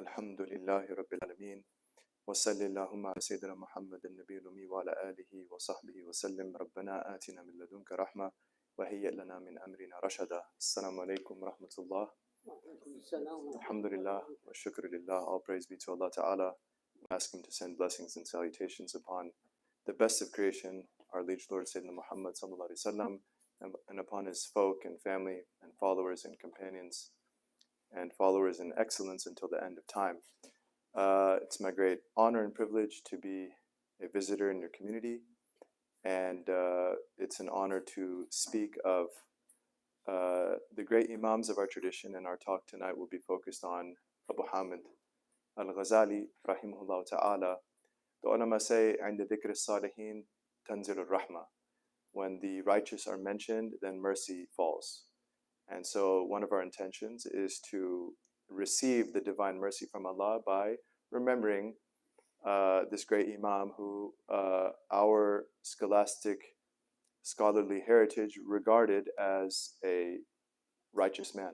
الحمد لله رب العالمين وصلى اللهم على سيدنا محمد النبي الأمي وعلى آله وصحبه وسلم ربنا آتنا من لدنك رحمة وهيئ لنا من أمرنا رشدا. Assalamu alaikum rahmatullah. Alhamdulillah wa shukr lillah. All praise be to Allah Ta'ala. We ask Him to send blessings and salutations upon the best of creation, our liege Lord Sayyidina Muhammad sallallahu alaihi wasallam, and upon his folk and family and followers and companions and followers in excellence until the end of time. It's my great honor and privilege to be a visitor in your community, and it's an honor to speak of the great Imams of our tradition, and our talk tonight will be focused on Abu Hamid al-Ghazali, rahimahullah ta'ala. The ulama say, عند ذكر الصالحين تنزل الرحمة. When the righteous are mentioned, then mercy falls. And so one of our intentions is to receive the divine mercy from Allah by remembering this great Imam who our scholastic, scholarly heritage regarded as a righteous man.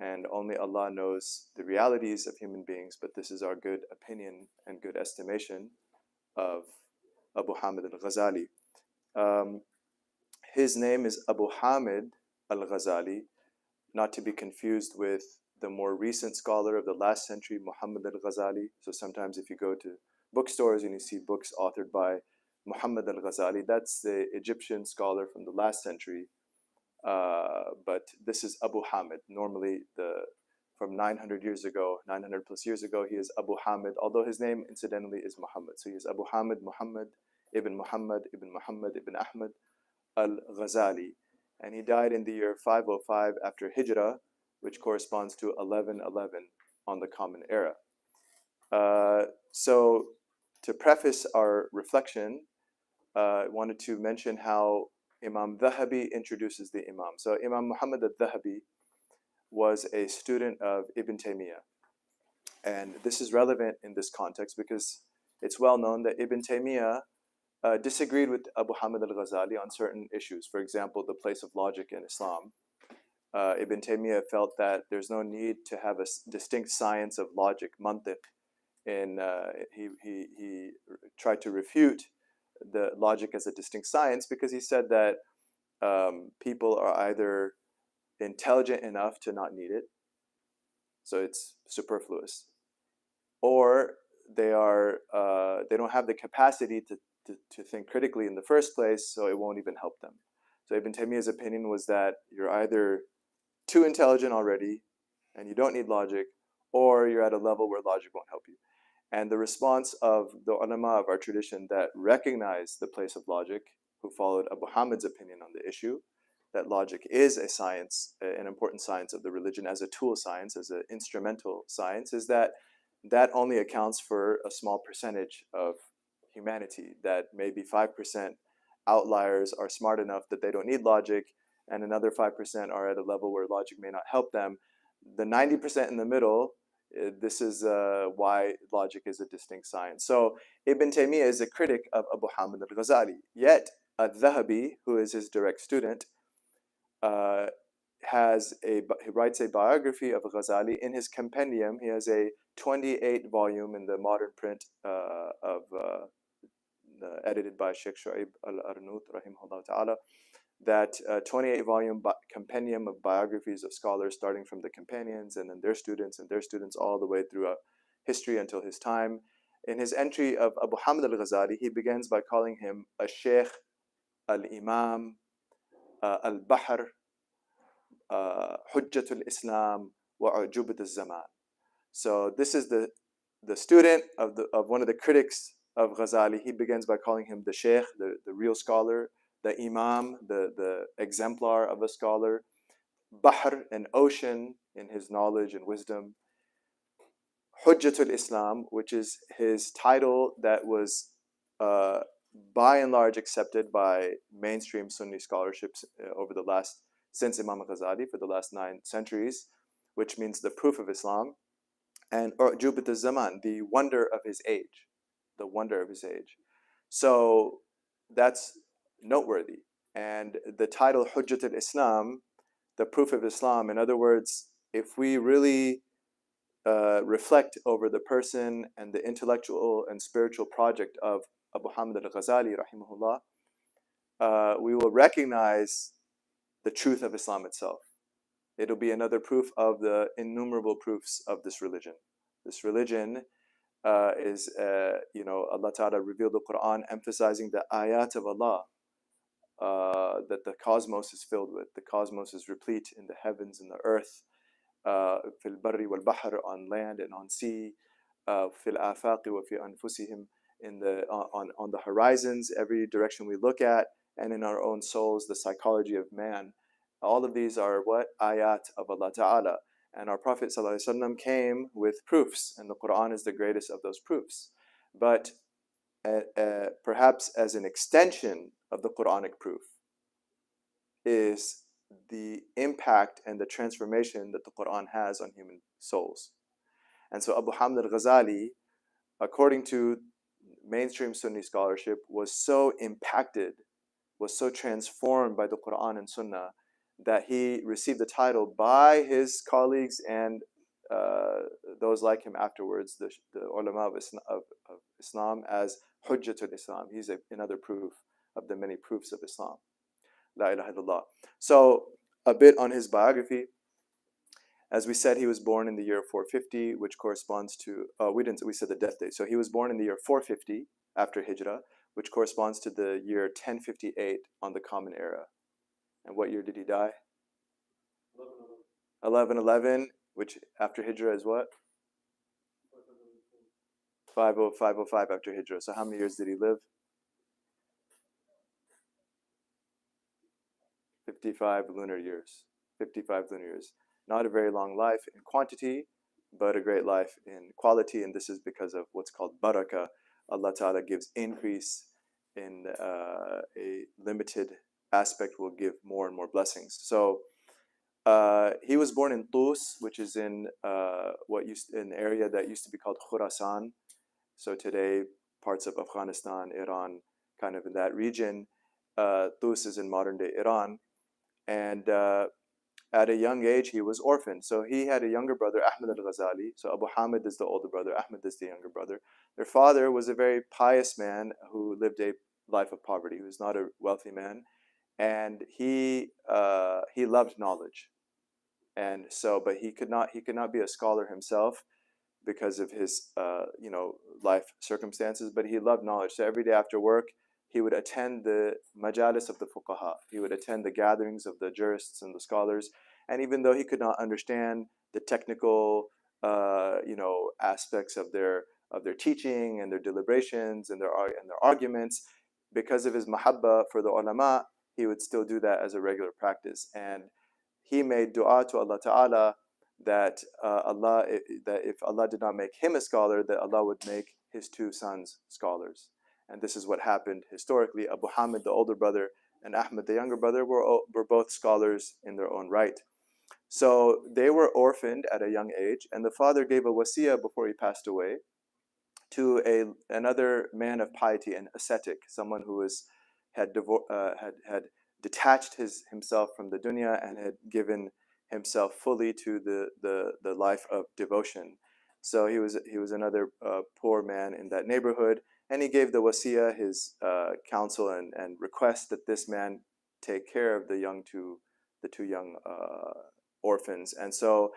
And only Allah knows the realities of human beings, but this is our good opinion and good estimation of Abu Hamid al-Ghazali. His name is Abu Hamid al-Ghazali, not to be confused with the more recent scholar of the last century, Muhammad al-Ghazali. So sometimes if you go to bookstores and you see books authored by Muhammad al-Ghazali, that's the Egyptian scholar from the last century. But this is Abu Hamid. Normally, from 900 years ago, 900 plus years ago, he is Abu Hamid, although his name incidentally is Muhammad. So he is Abu Hamid Muhammad ibn Muhammad ibn Muhammad ibn Ahmad al-Ghazali. And he died in the year 505 after Hijrah, which corresponds to 1111 on the Common Era. So to preface our reflection, I wanted to mention how Imam Dhahabi introduces the Imam. So Imam Muhammad al-Dhahabi was a student of Ibn Taymiyyah. And this is relevant in this context because it's well known that Ibn Taymiyyah disagreed with Abu Hamid al-Ghazali on certain issues. For example, the place of logic in Islam. Ibn Taymiyyah felt that there's no need to have a distinct science of logic, mantiq. And he tried to refute the logic as a distinct science because he said that people are either intelligent enough to not need it, so it's superfluous, or they don't have the capacity to think critically in the first place, so it won't even help them. So Ibn Taymiyyah's opinion was that you're either too intelligent already and you don't need logic, or you're at a level where logic won't help you. And the response of the ulama of our tradition that recognized the place of logic, who followed Abu Hamid's opinion on the issue, that logic is a science, an important science of the religion as a tool science, as an instrumental science, is that only accounts for a small percentage of humanity, that maybe 5% outliers are smart enough that they don't need logic, and another 5% are at a level where logic may not help them. The 90% in the middle, this is why logic is a distinct science. So Ibn Taymiyyah is a critic of Abu Hamid al-Ghazali, yet al-Dhahabi, who is his direct student, he writes a biography of Ghazali. In his compendium, he has a 28 volume in the modern print edited by Sheikh Shu'aib al-Arnaut rahimahullah ta'ala, that 28 volume compendium of biographies of scholars, starting from the companions and then their students all the way through history until his time. In his entry of Abu Hamid al-Ghazali, he begins by calling him a Sheikh, al-Imam, al-Bahr, Hujjatul Islam, wa Ujubat al-Zaman. So this is the student of one of the critics of Ghazali. He begins by calling him the Sheikh, the real scholar, the Imam, the exemplar of a scholar, Bahr, an ocean in his knowledge and wisdom, Hujjatul Islam, which is his title that was by and large accepted by mainstream Sunni scholarships since Imam Ghazali for the last 9 centuries, which means the proof of Islam, and Ujubat al-Zaman, the wonder of his age, the wonder of his age. So that's noteworthy. And the title Hujjat al-Islam, the proof of Islam, in other words, if we really reflect over the person and the intellectual and spiritual project of Abu Hamid al-Ghazali, rahimahullah, we will recognize the truth of Islam itself. It'll be another proof of the innumerable proofs of this religion. This religion is, Allah Ta'ala revealed the Quran emphasizing the ayat of Allah that the cosmos is filled with. The cosmos is replete in the heavens and the earth, fil barri wal bahr, on land and on sea, fil afaqi wa fi anfusihim, on the horizons, every direction we look at, and in our own souls, the psychology of man. All of these are what? Ayat of Allah Ta'ala. And our Prophet ﷺ came with proofs, and the Quran is the greatest of those proofs. But perhaps as an extension of the Quranic proof is the impact and the transformation that the Quran has on human souls. And so Abu Hamid al-Ghazali, according to mainstream Sunni scholarship, was so impacted, was so transformed by the Quran and Sunnah, that he received the title by his colleagues and those like him afterwards, the ulama of Islam, as Hujjatul Islam. He's another proof of the many proofs of Islam. La ilaha illallah. So a bit on his biography. As we said, he was born in the year 450, which corresponds to, we said the death date. So he was born in the year 450 after Hijrah, which corresponds to the year 1058 on the Common Era. And what year did he die? 1111, which after Hijrah is what? 505 after Hijrah. So how many years did he live? 55 lunar years. 55 lunar years. Not a very long life in quantity, but a great life in quality. And this is because of what's called barakah. Allah Ta'ala gives increase in a limited aspect, will give more and more blessings. So he was born in Tus, which is in an area that used to be called Khurasan. So today, parts of Afghanistan, Iran, kind of in that region. Tus is in modern day Iran. And at a young age, he was orphaned. So he had a younger brother, Ahmed al-Ghazali. So Abu Hamid is the older brother, Ahmed is the younger brother. Their father was a very pious man who lived a life of poverty. He was not a wealthy man. And he loved knowledge. And so, but he could not be a scholar himself because of his life circumstances, but he loved knowledge. So every day after work, he would attend the majalis of the fuqaha. He would attend the gatherings of the jurists and the scholars. And even though he could not understand the technical aspects of their teaching and their deliberations and their arguments, because of his mahabba for the ulama, he would still do that as a regular practice. And he made dua to Allah Ta'ala that if Allah did not make him a scholar, that Allah would make his two sons scholars. And this is what happened historically. Abu Hamid, the older brother, and Ahmed, the younger brother, were both scholars in their own right. So they were orphaned at a young age, and the father gave a wasiyah before he passed away to another man of piety, an ascetic, someone who had detached himself from the dunya and had given himself fully to the life of devotion. So he was another poor man in that neighborhood, and he gave the wasiyah, his counsel and request that this man take care of the two young orphans. And so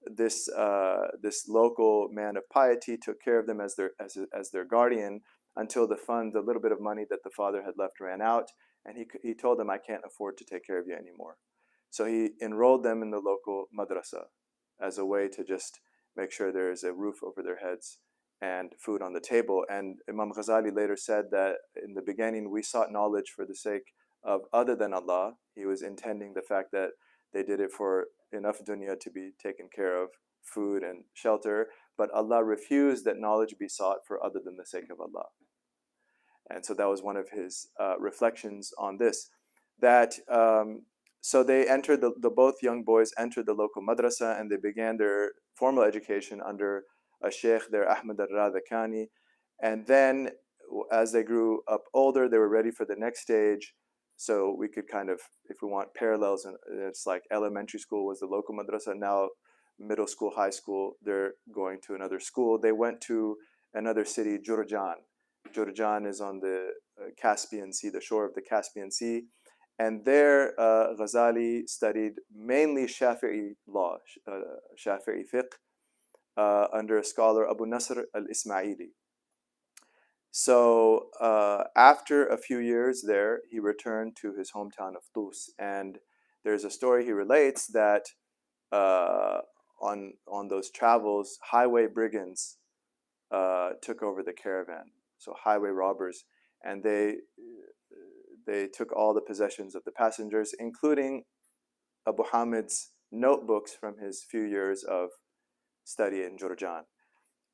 this local man of piety took care of them as their guardian until the little bit of money that the father had left ran out, and he told them, I can't afford to take care of you anymore. So he enrolled them in the local madrasa as a way to just make sure there is a roof over their heads and food on the table. And Imam Ghazali later said that in the beginning we sought knowledge for the sake of other than Allah. He was intending the fact that they did it for enough dunya to be taken care of, food and shelter, but Allah refused that knowledge be sought for other than the sake of Allah. And so that was one of his reflections on this. So they entered, both young boys entered the local madrasa, and they began their formal education under a sheikh there, Ahmed al-Radhakani. And then as they grew up older, they were ready for the next stage. So we could kind of, if we want parallels, and it's like elementary school was the local madrasa. Now middle school, high school, they're going to another school. They went to another city, Jurjan. Jurjan is on the Caspian Sea, the shore of the Caspian Sea. And there, Ghazali studied mainly Shafi'i law, Shafi'i fiqh, under a scholar, Abu Nasr al-Ismaili. So after a few years there, he returned to his hometown of Tus. And there's a story he relates that on those travels, highway brigands took over the caravan, so highway robbers, and they took all the possessions of the passengers, including Abu Hamid's notebooks from his few years of study in Jurjan.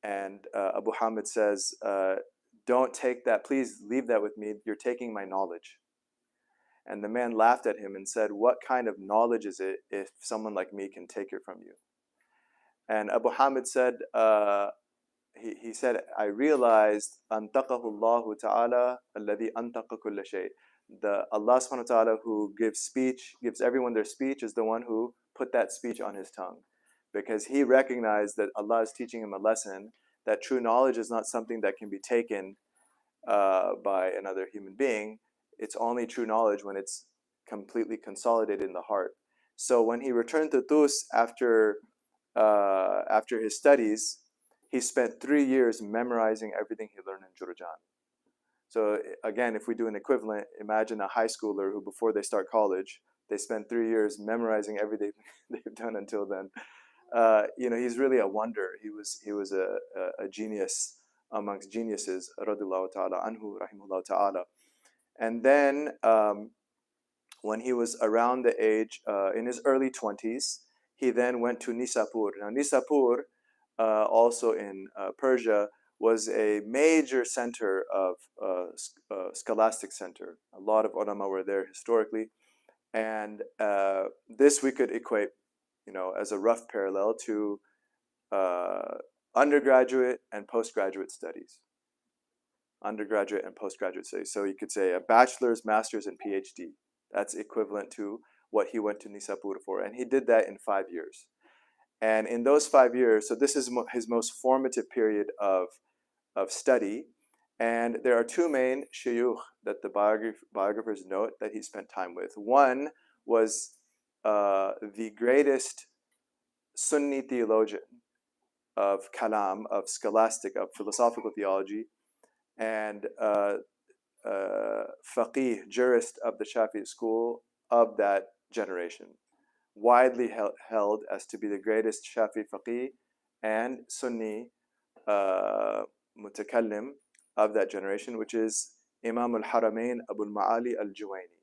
And Abu Hamid says, "Don't take that, please leave that with me. You're taking my knowledge." And the man laughed at him and said, "What kind of knowledge is it if someone like me can take it from you?" And Abu Hamid said, he said, "I realized antaqahu Allah Ta'ala alladhi antaqa kulla shay." The Allah subhanahu wa ta'ala who gives speech, gives everyone their speech, is the one who put that speech on his tongue. Because he recognized that Allah is teaching him a lesson, that true knowledge is not something that can be taken by another human being. It's only true knowledge when it's completely consolidated in the heart. So when he returned to Tus after his studies, he spent 3 years memorizing everything he learned in Jurjan. So again, if we do an equivalent, imagine a high schooler who, before they start college, they spend 3 years memorizing everything they've done until then. He's really a wonder. He was a genius amongst geniuses, radiyallahu ta'ala anhu, rahimahullah ta'ala. And then when he was around the age, in his early 20s, he then went to Nisapur. Now Nisapur, also in Persia, was a major center of scholastic center. A lot of ulama were there historically. And this we could equate, as a rough parallel to undergraduate and postgraduate studies. Undergraduate and postgraduate studies. So you could say a bachelor's, master's, and PhD. That's equivalent to what he went to Nisapur for. And he did that in 5 years. And in those 5 years, so this is his most formative period of study. And there are two main shuyukh that the biographers note that he spent time with. One was the greatest Sunni theologian of kalam, of scholastic, of philosophical theology, and faqih, jurist of the Shafi'i school of that generation. Widely held as to be the greatest Shafi'i faqih and Sunni mutakallim of that generation, which is Imam al-Haramain Abu al-Ma'ali al-Juwayni.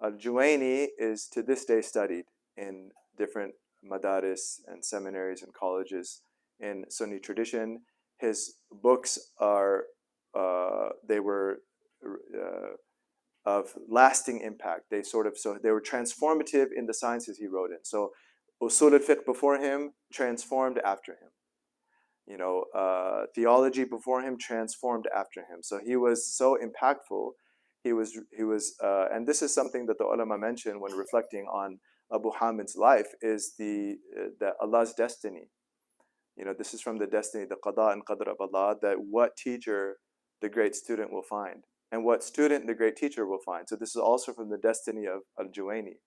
Al-Juwayni is to this day studied in different madaris and seminaries and colleges in Sunni tradition. His books are, they were of lasting impact. They were transformative in the sciences he wrote in. So Usul al-Fiqh before him, transformed after him. Theology before him, transformed after him. So he was so impactful. He was, and this is something that the ulama mention when reflecting on Abu Hamid's life, is the Allah's destiny. This is from the destiny, the qada and qadr of Allah, that what teacher the great student will find, and what student the great teacher will find. So this is also from the destiny of Al-Juwayni.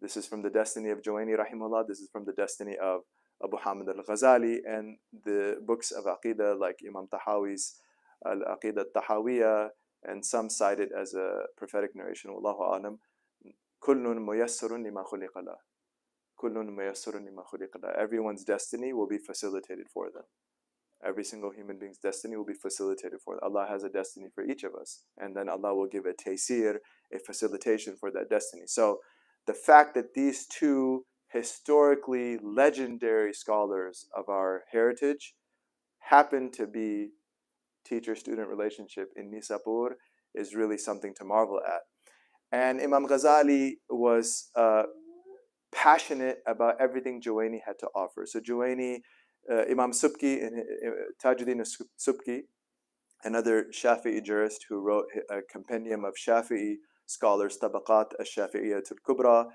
This is from the destiny of Juwayni rahimahullah. This is from the destiny of Abu Hamid al-Ghazali, and the books of Aqidah like Imam Tahawi's Al-Aqidah al-Tahawiyah, and some cite it as a prophetic narration. Wallahu a'lam. Kullun muyassarun lima khuliqa lah. Kullun muyassarun lima khuliqa lah. Everyone's destiny will be facilitated for them. Every single human being's destiny will be facilitated for them. Allah has a destiny for each of us, and then Allah will give a taysir, a facilitation for that destiny. So the fact that these two historically legendary scholars of our heritage happen to be teacher-student relationship in Nisapur is really something to marvel at. And Imam Ghazali was passionate about everything Juwayni had to offer. So Juwayni, Imam Subki, Tajuddin Subki, another Shafi'i jurist who wrote a compendium of Shafi'i scholars, Tabaqat al-Shafi'iyyat al-Kubra,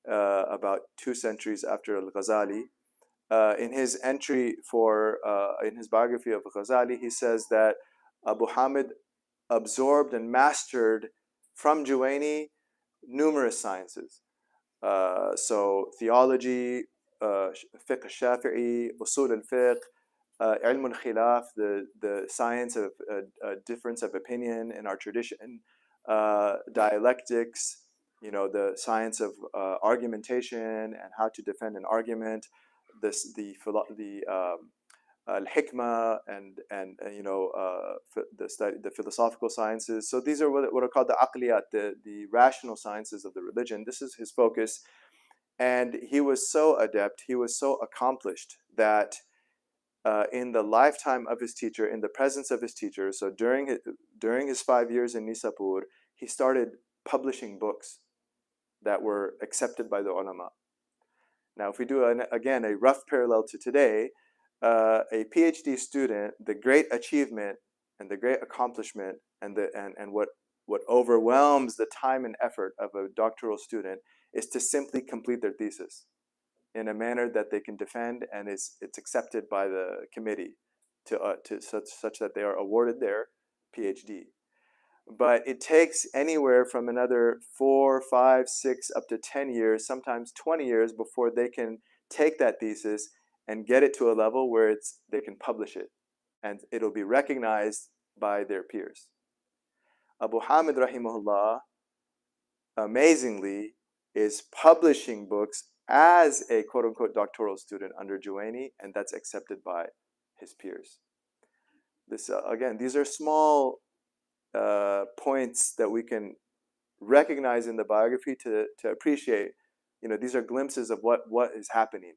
about 2 centuries after al-Ghazali. in his entry for in his biography of Ghazali, he says that Abu Hamid absorbed and mastered from Juwayni numerous sciences. So theology, fiqh al-Shafi'i, usul al-fiqh, ilm al-khilaf, the science of difference of opinion in our tradition, dialectics, the science of argumentation and how to defend an argument, the al-hikmah and the philosophical sciences. So these are what are called the aqliyat, the rational sciences of the religion. This is his focus. And he was so adept, he was so accomplished that in the lifetime of his teacher, in the presence of his teacher, so during his 5 years in Nisapur, he started publishing books that were accepted by the ulama. Now, if we do, again, a rough parallel to today, a PhD student, the great achievement and the great accomplishment and what overwhelms the time and effort of a doctoral student is to simply complete their thesis in a manner that they can defend and it's accepted by the committee to such that they are awarded their PhD. But it takes anywhere from another 4, 5, 6, up to 10 years, sometimes 20 years before they can take that thesis and get it to a level where they can publish it and it'll be recognized by their peers. Abu Hamid rahimahullah, amazingly, is publishing books as a quote-unquote doctoral student under Juwayni, and that's accepted by his peers. This again, these are small points that we can recognize in the biography to appreciate. These are glimpses of what is happening.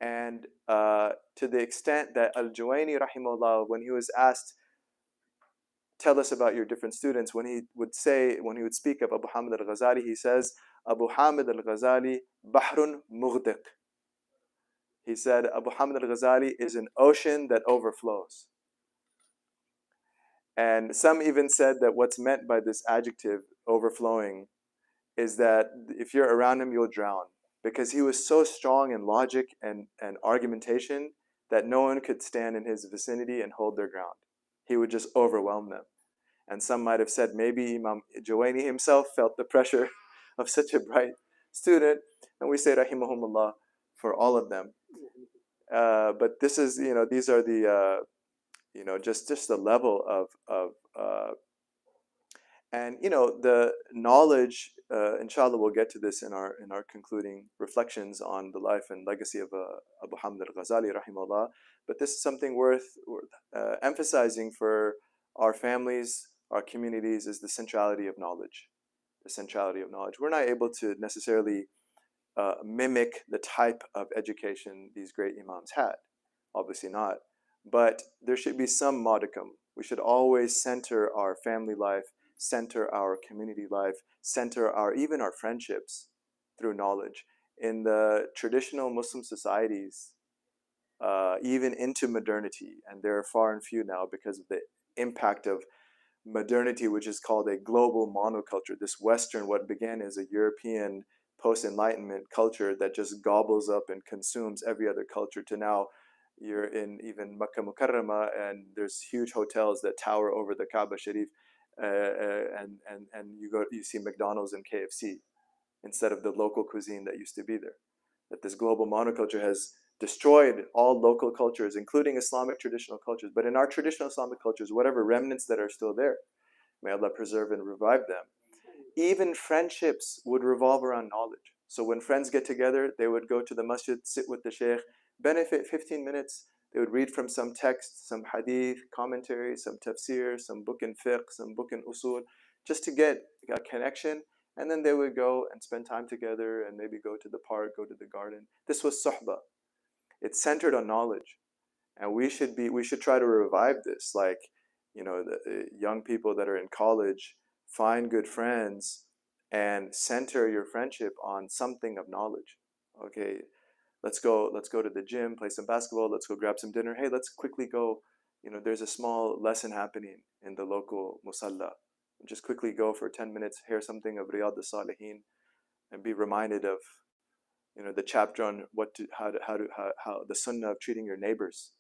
And to the extent that Al-Juwayni rahimahullah, when he was asked, tell us about your different students, when he would speak of Abu Hamid al-Ghazali, he says, Abu Hamid al-Ghazali bahrun mughdiq. He said, Abu Hamid al-Ghazali is an ocean that overflows. And some even said that what's meant by this adjective, overflowing, is that if you're around him, you'll drown. Because he was so strong in logic and argumentation that no one could stand in his vicinity and hold their ground. He would just overwhelm them. And some might have said maybe Imam Juwayni himself felt the pressure of such a bright student. And we say rahimahumullah for all of them. But this is, these are the, just the level of and the knowledge. Inshallah, we'll get to this in our concluding reflections on the life and legacy of Abu Hamid al-Ghazali, rahimahullah. But this is something worth emphasizing for our families, our communities, is the centrality of knowledge. The centrality of knowledge. We're not able to necessarily mimic the type of education these great imams had. Obviously not. But there should be some modicum. We should always center our family life, center our community life, center even our friendships through knowledge. In the traditional Muslim societies, even into modernity, and there are far and few now because of the impact of modernity, which is called a global monoculture, this Western, what began as a European post-Enlightenment culture that just gobbles up and consumes every other culture, to now you're in even Makkah Mukarramah and there's huge hotels that tower over the Kaaba Sharif, and you see McDonald's and KFC instead of the local cuisine that used to be there. That this global monoculture has destroyed all local cultures, including Islamic traditional cultures. But in our traditional Islamic cultures, whatever remnants that are still there, may Allah preserve and revive them. Even friendships would revolve around knowledge. So when friends get together, they would go to the masjid, sit with the sheikh, benefit 15 minutes. They would read from some text, some hadith, commentary, some tafsir, some book in fiqh, some book in usul, just to get a connection. And then they would go and spend time together and maybe go to the park, go to the garden. This was suhbah. It's centered on knowledge. And we should try to revive this. Like, the young people that are in college, find good friends and center your friendship on something of knowledge. Okay, let's go to the gym, play some basketball, let's go grab some dinner. Hey, let's quickly go, there's a small lesson happening in the local musalla. Just quickly go for 10 minutes, hear something of Riyadh al-Salihin, and be reminded of the chapter on how the sunnah of treating your neighbors,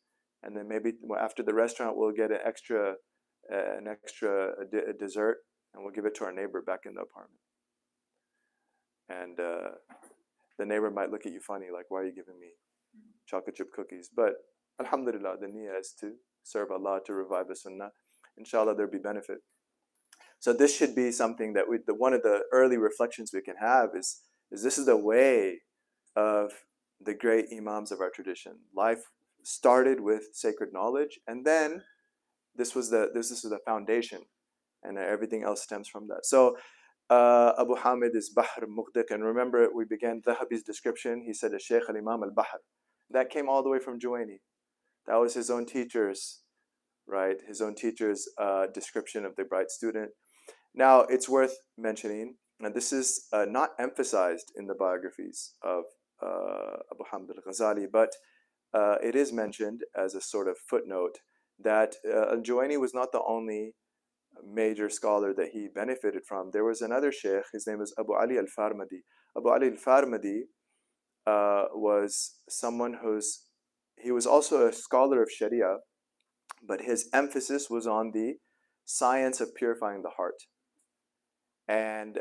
and then maybe after the restaurant we'll get an extra dessert, and we'll give it to our neighbor back in the apartment. And the neighbor might look at you funny, like, why are you giving me chocolate chip cookies? But alhamdulillah, the niyyah is to serve Allah, to revive the sunnah. Inshallah, there'll be benefit. So this should be something that one of the early reflections we can have is this is the way of the great imams of our tradition. Life started with sacred knowledge, and then this is the foundation, and everything else stems from that. So Abu Hamid is Bahr Mughdiq, and remember we began Dhahabi's description. He said, Shaykh al-Imam al-Bahr. That came all the way from Juwaini. That was his own teacher's, right? His own teacher's description of the bright student. Now, it's worth mentioning, and this is not emphasized in the biographies of Abu Hamid al-Ghazali, but it is mentioned as a sort of footnote that al-Juwaini was not the only major scholar that he benefited from. There was another sheikh, his name is Abu Ali al-Farmadi. Abu Ali al-Farmadi was someone he was also a scholar of Sharia, but his emphasis was on the science of purifying the heart. And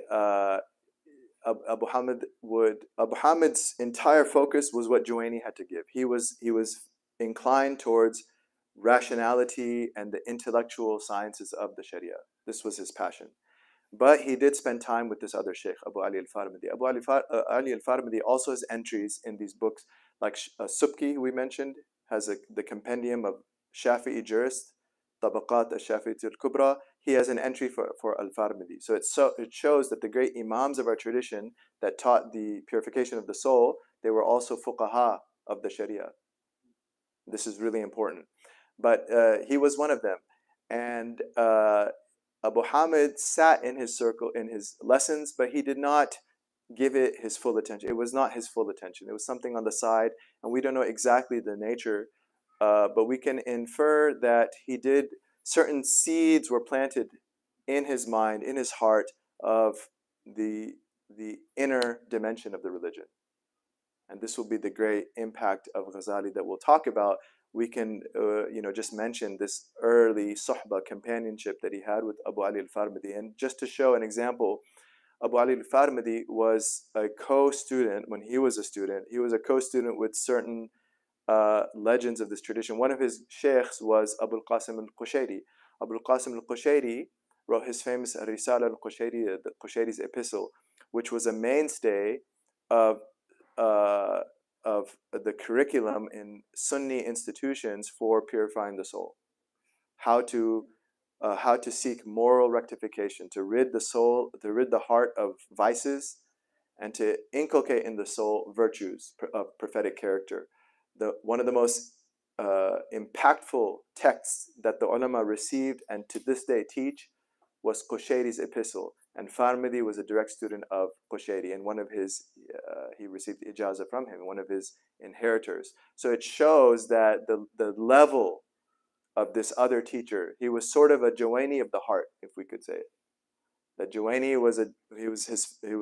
Abu Hamid's entire focus was what Juwaini had to give. He was inclined towards rationality and the intellectual sciences of the Sharia. This was his passion. But he did spend time with this other sheikh, Abu Ali al-Farmadi. Abu Ali al-Farmadi also has entries in these books, like Subki, we mentioned, has the compendium of Shafi'i jurists, Tabaqat al-Shafi'i al-Kubra. He has an entry for al-Farmadi. So it shows that the great imams of our tradition that taught the purification of the soul, they were also fuqaha of the Sharia. This is really important. But he was one of them. And Abu Hamid sat in his circle, in his lessons, but he did not give it his full attention. It was not his full attention. It was something on the side, and we don't know exactly the nature, but we can infer that certain seeds were planted in his mind, in his heart, of the inner dimension of the religion. And this will be the great impact of Ghazali that we'll talk about. We can just mention this early suhbah, companionship that he had with Abu Ali al-Farmadi. And just to show an example, Abu Ali al-Farmadi was a co-student when he was a student. He was a co-student with certain legends of this tradition. One of his sheikhs was Abu al-Qasim al-Qushayri. Abu al-Qasim al-Qushayri wrote his famous Risala al-Qushayri, the Qushayri's epistle, which was a mainstay of the curriculum in Sunni institutions for purifying the soul. How to seek moral rectification, to rid the heart of vices, and to inculcate in the soul virtues of prophetic character. One of the most impactful texts that the ulama received and to this day teach was Qushayri's epistle. And Farmadi was a direct student of Qushayri, and he received ijazah from him, one of his inheritors. So it shows that the level of this other teacher, he was sort of a Juwaini of the heart, if we could say it. That Juwaini was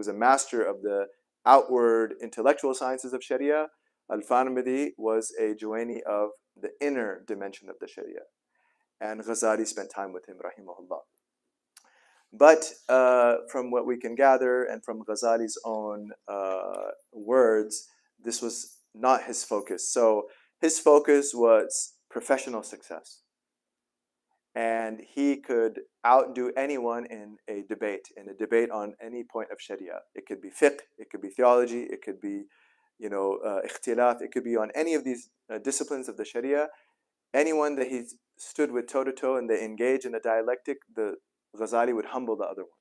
a master of the outward intellectual sciences of Sharia. Al-Farmadi was a Juwaini of the inner dimension of the Sharia. And Ghazali spent time with him, rahimahullah. But from what we can gather and from Ghazali's own words, this was not his focus. So his focus was professional success. And he could outdo anyone in a debate on any point of Sharia. It could be fiqh, it could be theology, it could be ikhtilaf, it could be on any of these disciplines of the Sharia. Anyone that he stood with toe-to-toe and they engage in a dialectic, the Ghazali would humble the other one.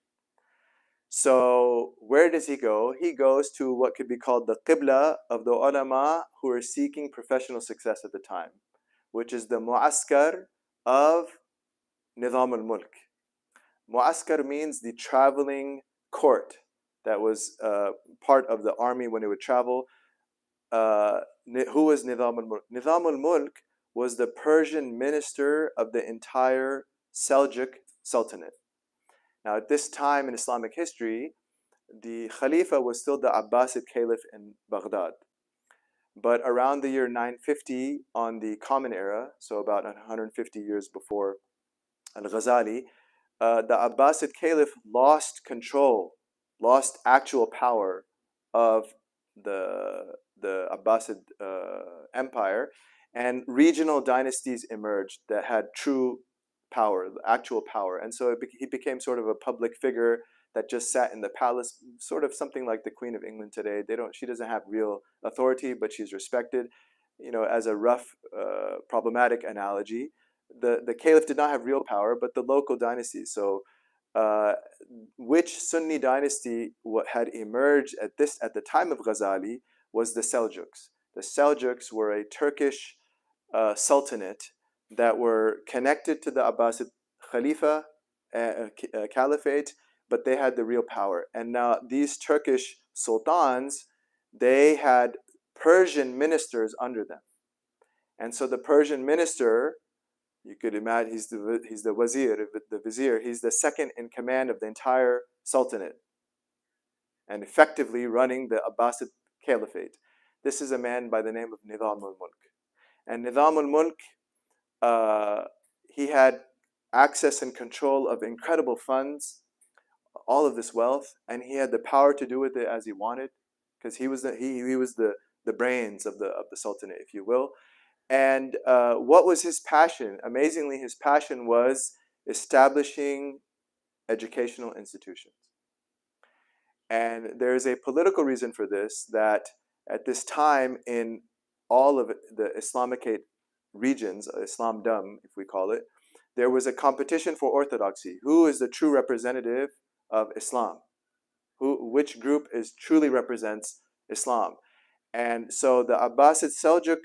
So where does he go? He goes to what could be called the qibla of the ulama who are seeking professional success at the time, which is the mu'askar of Nizam al-Mulk. Mu'askar means the traveling court that was part of the army when it would travel. Who was Nizam al-Mulk? Nizam al-Mulk was the Persian minister of the entire Seljuk Sultanate. Now, at this time in Islamic history, the Khalifa was still the Abbasid Caliph in Baghdad. But around the year 950 on the Common Era, so about 150 years before Al-Ghazali, the Abbasid Caliph lost control, lost actual power of the Abbasid Empire, and regional dynasties emerged that had true power, actual power. And so he became sort of a public figure that just sat in the palace, sort of something like the Queen of England today. She doesn't have real authority, but she's respected. As a rough, problematic analogy, the caliph did not have real power, but the local dynasties. So, which Sunni dynasty had emerged at the time of Ghazali was the Seljuks. The Seljuks were a Turkish sultanate that were connected to the Abbasid Khalifa Caliphate, but they had the real power. And now these Turkish sultans, they had Persian ministers under them. And so the Persian minister, you could imagine, he's the wazir, the vizier. He's the second in command of the entire sultanate and effectively running the Abbasid Caliphate. This is a man by the name of Nizam al-Mulk. And Nizam al-Mulk, he had access and control of incredible funds, all of this wealth, and he had the power to do with it as he wanted, because he was the brains of the sultanate, if you will. And what was his passion? Amazingly, his passion was establishing educational institutions. And there is a political reason for this, that at this time in all of the Islamicate regions, Islamdom, if we call it, there was a competition for orthodoxy. Who is the true representative of Islam? Which group truly represents Islam? And so the Abbasid Seljuk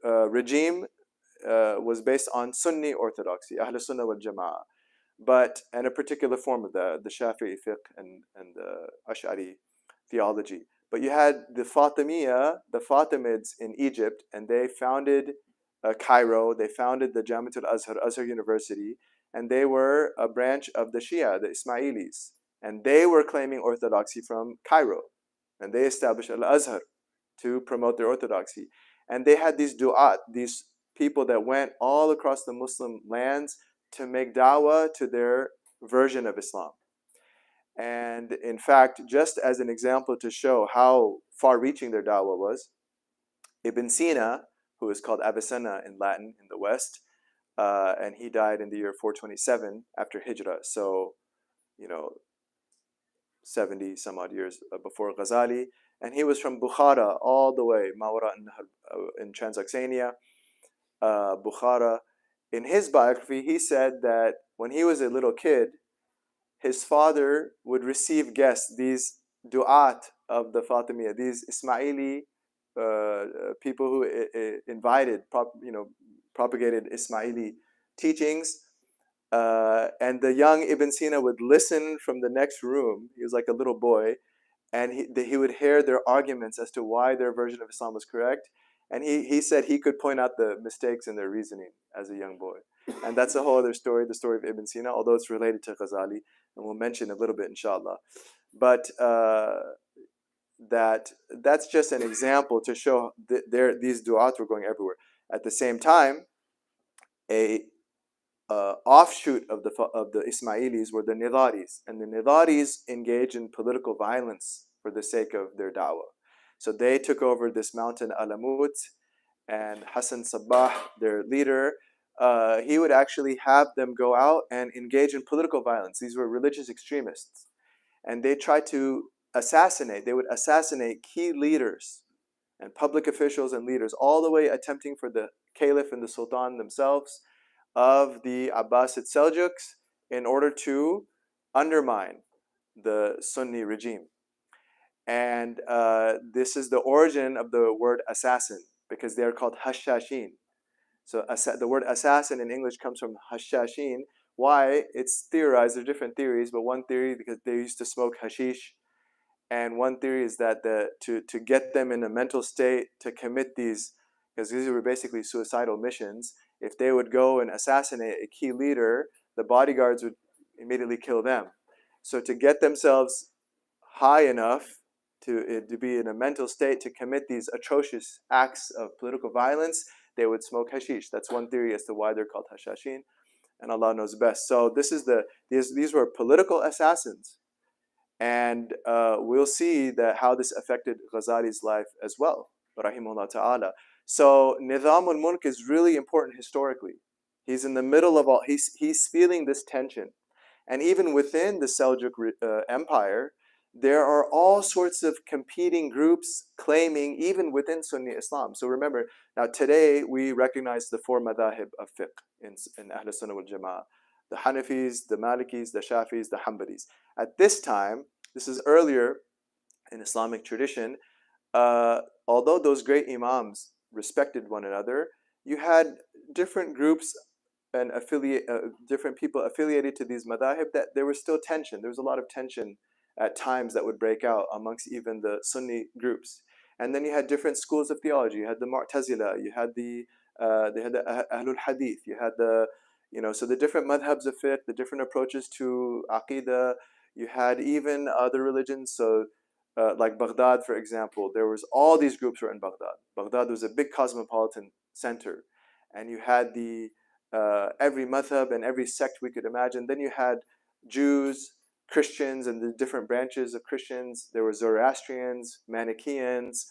regime was based on Sunni orthodoxy, Ahl Sunnah wal Jama'ah, and a particular form of the Shafi'i fiqh and the Ash'ari theology. But you had the Fatimids in Egypt, and they founded Cairo. They founded the Jamiat al-Azhar, Azhar University, and they were a branch of the Shia, the Ismailis, and they were claiming orthodoxy from Cairo, and they established al-Azhar to promote their orthodoxy. And they had these du'at, these people that went all across the Muslim lands to make da'wah to their version of Islam. And in fact, just as an example to show how far-reaching their da'wah was, Ibn Sina, who is called Avicenna in Latin in the West, and he died in the year 427 after Hijrah. So, 70 some odd years before Ghazali. And he was from Bukhara all the way, Mawara in Transoxania, Bukhara. In his biography, he said that when he was a little kid, his father would receive guests, these du'at of the Fatimiyya, these Ismaili people who propagated Ismaili teachings. And the young Ibn Sina would listen from the next room. He was like a little boy. And he would hear their arguments as to why their version of Islam was correct. And he said he could point out the mistakes in their reasoning as a young boy. And that's a whole other story, the story of Ibn Sina, although it's related to Ghazali. And we'll mention a little bit, inshallah. But that's just an example to show these du'at were going everywhere. At the same time, a offshoot of the Ismailis were the Nidaris, and the Nidaris engaged in political violence for the sake of their da'wah. So they took over this mountain Alamut, and Hassan Sabbah, their leader, he would actually have them go out and engage in political violence. These were religious extremists, and they tried to they would assassinate key leaders and public officials and leaders, all the way attempting for the caliph and the sultan themselves of the Abbasid Seljuks in order to undermine the Sunni regime. And this is the origin of the word assassin, because they are called hashashin. So the word assassin in English comes from hashashin. Why? It's theorized, there are different theories, but one theory, because they used to smoke hashish, and one theory is that to get them in a mental state to commit these, because these were basically suicidal missions. If they would go and assassinate a key leader, the bodyguards would immediately kill them. So to get themselves high enough to be in a mental state to commit these atrocious acts of political violence, they would smoke hashish. That's one theory as to why they're called hashashin, and Allah knows best. So this is these were political assassins, and we'll see that how this affected Ghazali's life as well, rahimahullah ta'ala. So Nizam al-Mulk is really important historically. He's in the middle of all, he's feeling this tension. And even within the Seljuk Empire, there are all sorts of competing groups claiming, even within Sunni Islam. So remember, now today we recognize the four madhahib of fiqh in Ahl Sunnah wal Jama'ah: the Hanafis, the Malikis, the Shafis, the Hanbalis. At this time, this is earlier in Islamic tradition, although those great imams respected one another, you had different groups and different people affiliated to these madhahib, that there was still tension. There was a lot of tension at times that would break out amongst even the Sunni groups. And then you had different schools of theology. You had the Mu'tazila, you had the Ahlul Hadith, you had so the different madhabs of fiqh, the different approaches to aqidah. You had even other religions. So like Baghdad, for example, there was all these groups were in Baghdad. Baghdad was a big cosmopolitan center. And you had every madhab and every sect we could imagine. Then you had Jews, Christians, and the different branches of Christians. There were Zoroastrians, Manichaeans,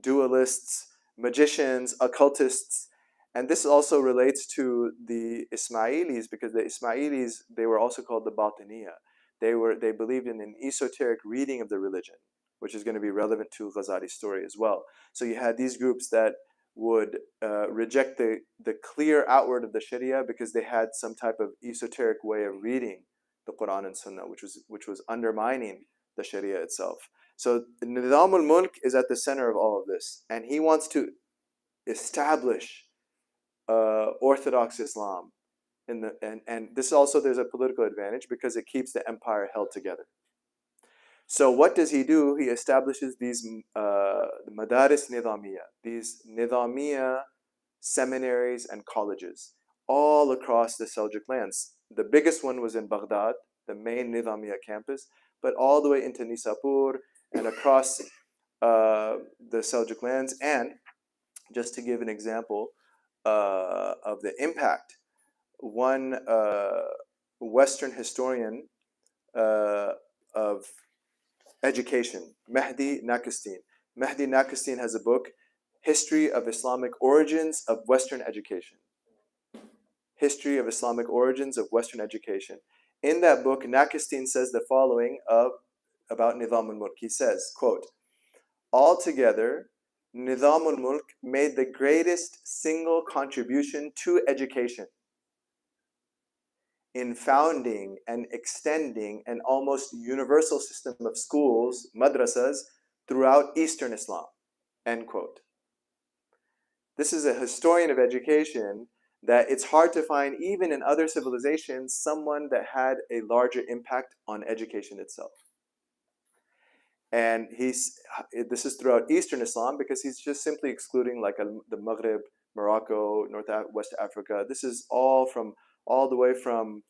dualists, magicians, occultists. And this also relates to the Ismailis, because the Ismailis, they were also called the Batiniya. They believed in an esoteric reading of the religion, which is going to be relevant to Ghazali's story as well. So you had these groups that would reject the clear outward of the Sharia because they had some type of esoteric way of reading the Quran and Sunnah, which was undermining the Sharia itself. So Nizam al-Mulk is at the center of all of this, and he wants to establish Orthodox Islam and this also, there's a political advantage because it keeps the empire held together. So what does he do? He establishes these madaris nidamiya, these nidamiya seminaries and colleges all across the Seljuk lands. The biggest one was in Baghdad, the main nidamiya campus, but all the way into Nisapur and across the Seljuk lands. And just to give an example of the impact, one Western historian of education, Mehdi Nakastin. Mehdi Nakastin has a book, History of Islamic Origins of Western Education. History of Islamic Origins of Western Education. In that book, Nakastin says the following about Nizam al-Mulk. He says, quote, "Altogether, Nizam al-Mulk made the greatest single contribution to education in founding and extending an almost universal system of schools, madrasas, throughout Eastern Islam," end quote. This is a historian of education that it's hard to find, even in other civilizations, someone that had a larger impact on education itself. And this is throughout Eastern Islam, because he's just simply excluding like the Maghreb, Morocco, West Africa. This is all the way from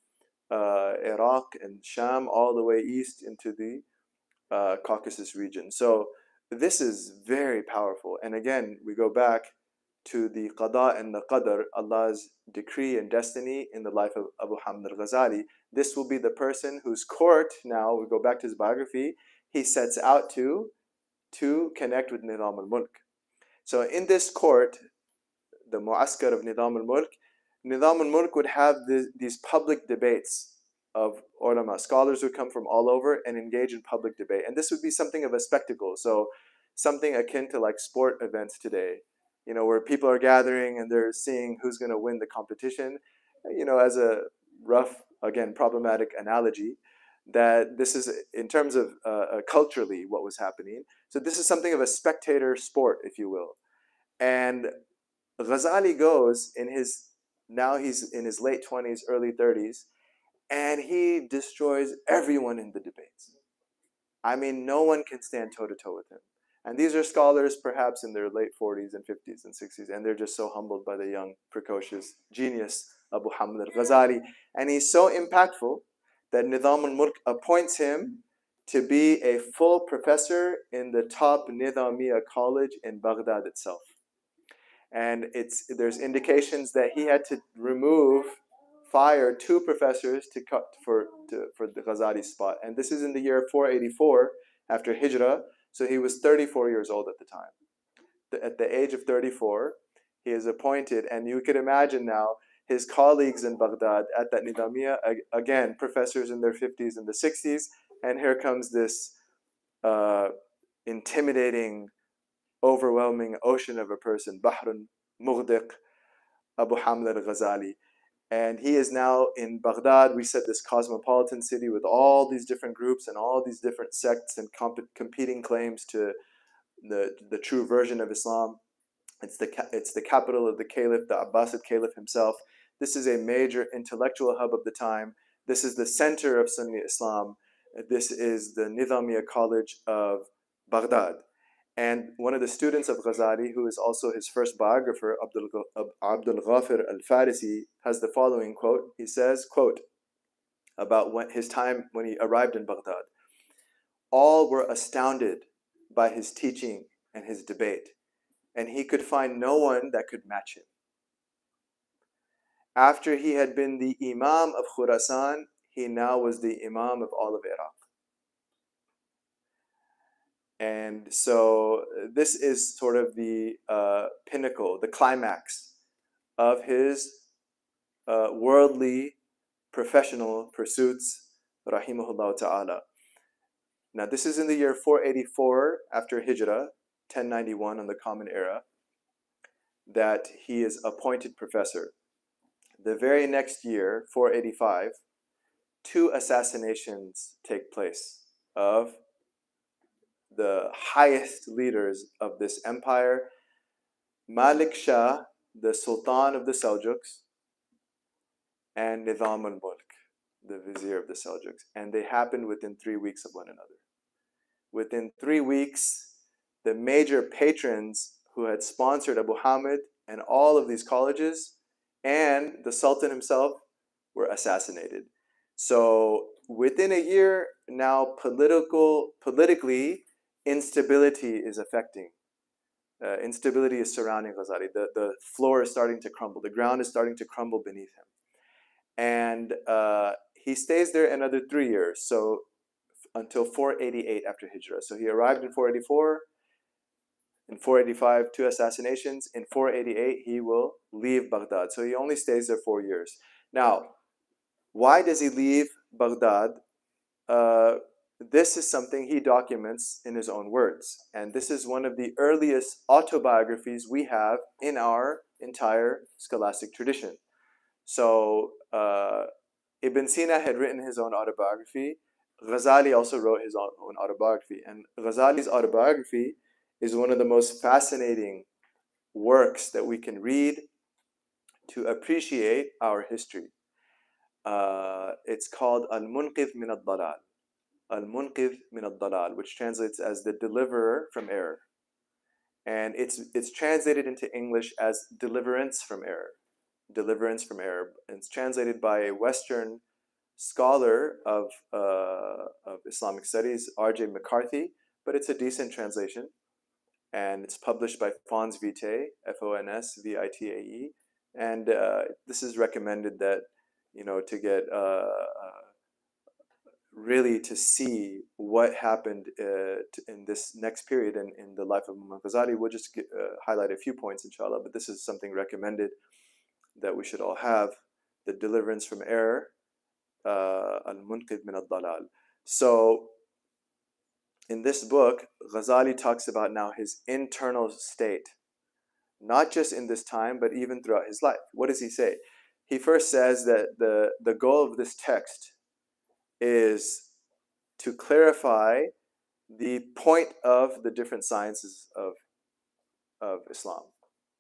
Iraq and Sham all the way east into the Caucasus region. So this is very powerful. And again, we go back to the qada and the qadr, Allah's decree and destiny in the life of Abu Hamid al-Ghazali. This will be the person whose court, now we go back to his biography, he sets out to connect with Nizam al-Mulk. So in this court, the mu'askar of Nizam al-Mulk would have these public debates of ulama. Scholars would come from all over and engage in public debate. And this would be something of a spectacle. So something akin to like sport events today, where people are gathering and they're seeing who's going to win the competition. As a rough, again, problematic analogy, that this is in terms of culturally what was happening. So this is something of a spectator sport, if you will. And Ghazali goes now he's in his late 20s, early 30s, and he destroys everyone in the debates. I mean, no one can stand toe-to-toe with him. And these are scholars perhaps in their late 40s and 50s and 60s, and they're just so humbled by the young, precocious genius Abu Hamid al-Ghazali. And he's so impactful that Nizam al-Mulk appoints him to be a full professor in the top Nizamiya college in Baghdad itself. And there's indications that he had to fire 2 professors to cut for the Ghazali's spot. And this is in the year 484 after Hijrah, so he was 34 years old at the time. At the age of 34, he is appointed, and you can imagine now his colleagues in Baghdad at that Nizamiya, again, professors in their 50s and the 60s, and here comes this intimidating, overwhelming ocean of a person, Bahrun Mughdiq, Abu Hamid al-Ghazali. And he is now in Baghdad. We said this cosmopolitan city with all these different groups and all these different sects and competing claims to the true version of Islam. It's the capital of the Caliph, the Abbasid Caliph himself. This is a major intellectual hub of the time. This is the center of Sunni Islam. This is the Nizamiya College of Baghdad. And one of the students of Ghazali, who is also his first biographer, Abdul Ghafir al-Farisi, has the following quote. He says, quote, about his time when he arrived in Baghdad. All were astounded by his teaching and his debate, and he could find no one that could match him. After he had been the Imam of Khurasan, he now was the Imam of all of Iraq. And so this is sort of the pinnacle, the climax of his worldly, professional pursuits, rahimahullah ta'ala. Now this is in the year 484 after Hijrah, 1091 on the Common Era, that he is appointed professor. The very next year, 485, 2 assassinations take place of the highest leaders of this empire, Malik Shah, the Sultan of the Seljuks, and Nizam al-Mulk, the Vizier of the Seljuks. And they happened within 3 weeks of one another. Within 3 weeks, the major patrons who had sponsored Abu Hamid and all of these colleges and the Sultan himself were assassinated. So within a year, now politically, instability is affecting. Instability is surrounding Ghazali. The floor is starting to crumble. The ground is starting to crumble beneath him. And he stays there another 3 years, so until 488 after Hijrah. So he arrived in 484. In 485, 2 assassinations. In 488, he will leave Baghdad. So he only stays there 4 years. Now, why does he leave Baghdad? This is something he documents in his own words. And this is one of the earliest autobiographies we have in our entire scholastic tradition. So Ibn Sina had written his own autobiography. Ghazali also wrote his own autobiography. And Ghazali's autobiography is one of the most fascinating works that we can read to appreciate our history. It's called Al-Munqidh min al-Dalal. Al-Munqidh min al-Dalal, which translates as the deliverer from error. And it's translated into English as deliverance from error. Deliverance from error. It's translated by a Western scholar of Islamic studies, R.J. McCarthy, but it's a decent translation. And it's published by Fons Vitae, Fonsvitae. And this is recommended that, to get really to see what happened in this next period in the life of Imam Ghazali. We'll just highlight a few points, inshallah, but this is something recommended that we should all have, the deliverance from error, al-munqidh min al-dalal. So in this book, Ghazali talks about now his internal state, not just in this time, but even throughout his life. What does he say? He first says that the goal of this text is to clarify the point of the different sciences of Islam.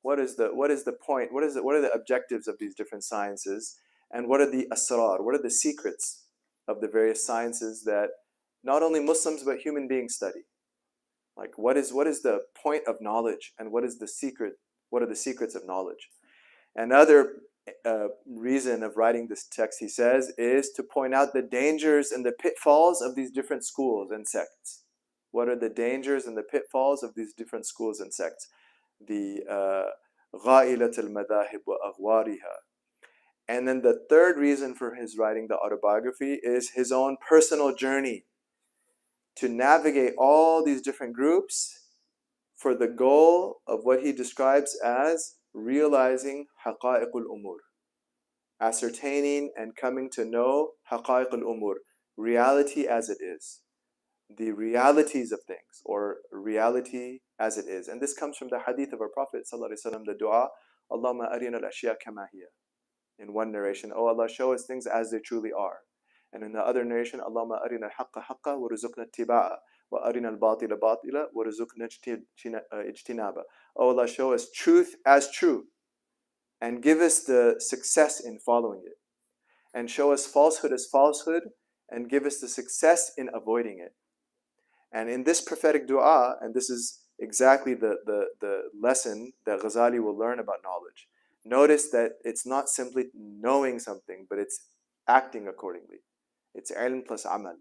What is the point? What are the objectives of these different sciences? And what are the asrar? What are the secrets of the various sciences that not only Muslims but human beings study? Like what is the point of knowledge, and what is the secret? What are the secrets of knowledge? Another reason of writing this text, he says, is to point out the dangers and the pitfalls of these different schools and sects. What are the dangers and the pitfalls of these different schools and sects? The غائلة المذاهب وأغوارها. And then the third reason for his writing the autobiography is his own personal journey to navigate all these different groups for the goal of what he describes as realizing حقائق الأمور, ascertaining and coming to know حقائق الأمور, reality as it is, the realities of things, or reality as it is. And this comes from the hadith of our Prophet ﷺ, the dua, Allahumma arina al-ashya kama hiya. In one narration, oh Allah, show us things as they truly are. And in the other narration, Allahumma arina al-haqqa haqqa wa rizukna ittiba'a wa arina al-batila batila wa rizukna ijtinaba. Oh Allah, show us truth as true and give us the success in following it. And show us falsehood as falsehood and give us the success in avoiding it. And in this prophetic dua, and this is exactly the lesson that Ghazali will learn about knowledge. Notice that it's not simply knowing something, but it's acting accordingly. It's ilm plus amal.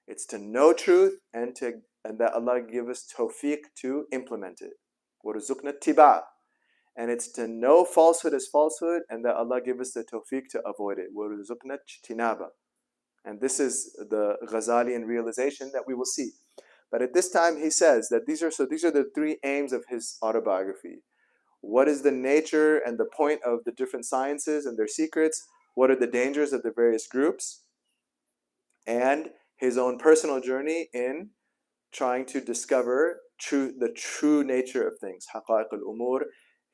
It's to know truth and that Allah give us tawfiq to implement it. وَرُزُقْنَا اتِّبَاعَ. And it's to know falsehood as falsehood and that Allah give us the tawfiq to avoid it. وَرُزُقْنَا ijtinaba. And this is the Ghazalian realization that we will see. But at this time, he says that these are the three aims of his autobiography. What is the nature and the point of the different sciences and their secrets? What are the dangers of the various groups? And his own personal journey in trying to discover the true nature of things, حقائق الأمور,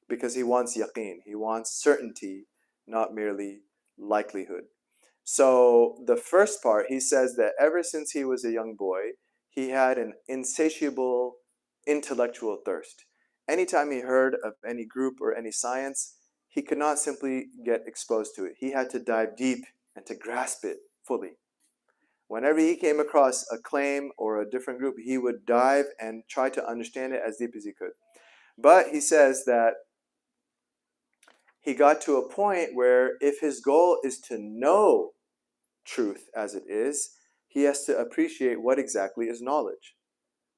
because he wants yaqeen, he wants certainty, not merely likelihood. So the first part, he says that ever since he was a young boy, he had an insatiable intellectual thirst. Anytime he heard of any group or any science, he could not simply get exposed to it. He had to dive deep and to grasp it fully. Whenever he came across a claim or a different group, he would dive and try to understand it as deep as he could. But he says that he got to a point where if his goal is to know truth as it is, he has to appreciate what exactly is knowledge.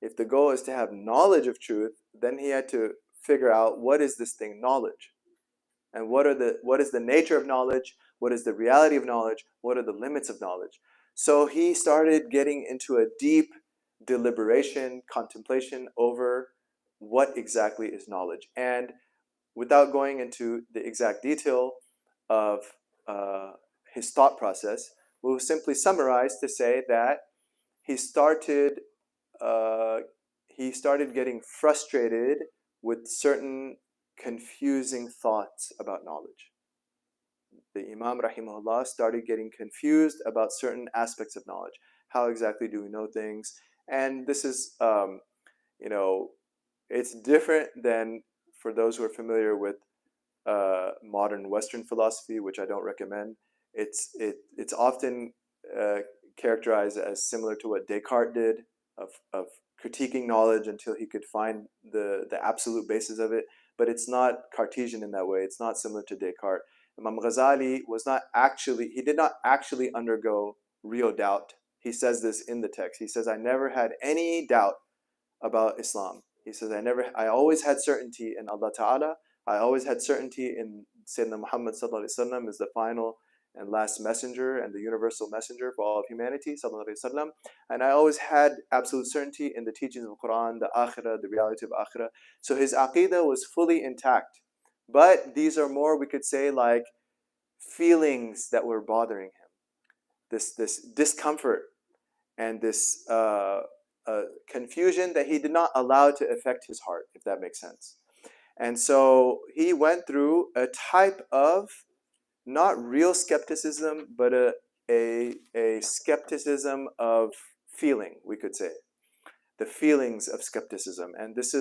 If the goal is to have knowledge of truth, then he had to figure out what is this thing knowledge, and what is the nature of knowledge, what is the reality of knowledge, what are the limits of knowledge. So he started getting into a deep deliberation, contemplation over what exactly is knowledge. And without going into the exact detail of his thought process, we'll simply summarize to say that he started getting frustrated with certain confusing thoughts about knowledge. The Imam rahimahullah started getting confused about certain aspects of knowledge. How exactly do we know things? And this is, it's different than, for those who are familiar with modern Western philosophy, which I don't recommend. It's often characterized as similar to what Descartes did, of critiquing knowledge until he could find the absolute basis of it. But it's not Cartesian in that way. It's not similar to Descartes. Imam Ghazali he did not actually undergo real doubt. He says this in the text. He says, I never had any doubt about Islam. He says, I always had certainty in Allah Ta'ala. I always had certainty in Sayyidina Muhammad Sallallahu Alaihi Wasallam as the final and last messenger and the universal messenger for all of humanity, Sallallahu Alaihi Wasallam. And I always had absolute certainty in the teachings of the Quran, the Akhirah, the reality of Akhirah. So his Aqidah was fully intact. But these are more, we could say, like feelings that were bothering him. This discomfort and this confusion that he did not allow to affect his heart, if that makes sense. And so he went through a type of not real skepticism, but a skepticism of feeling, we could say, the feelings of skepticism. And this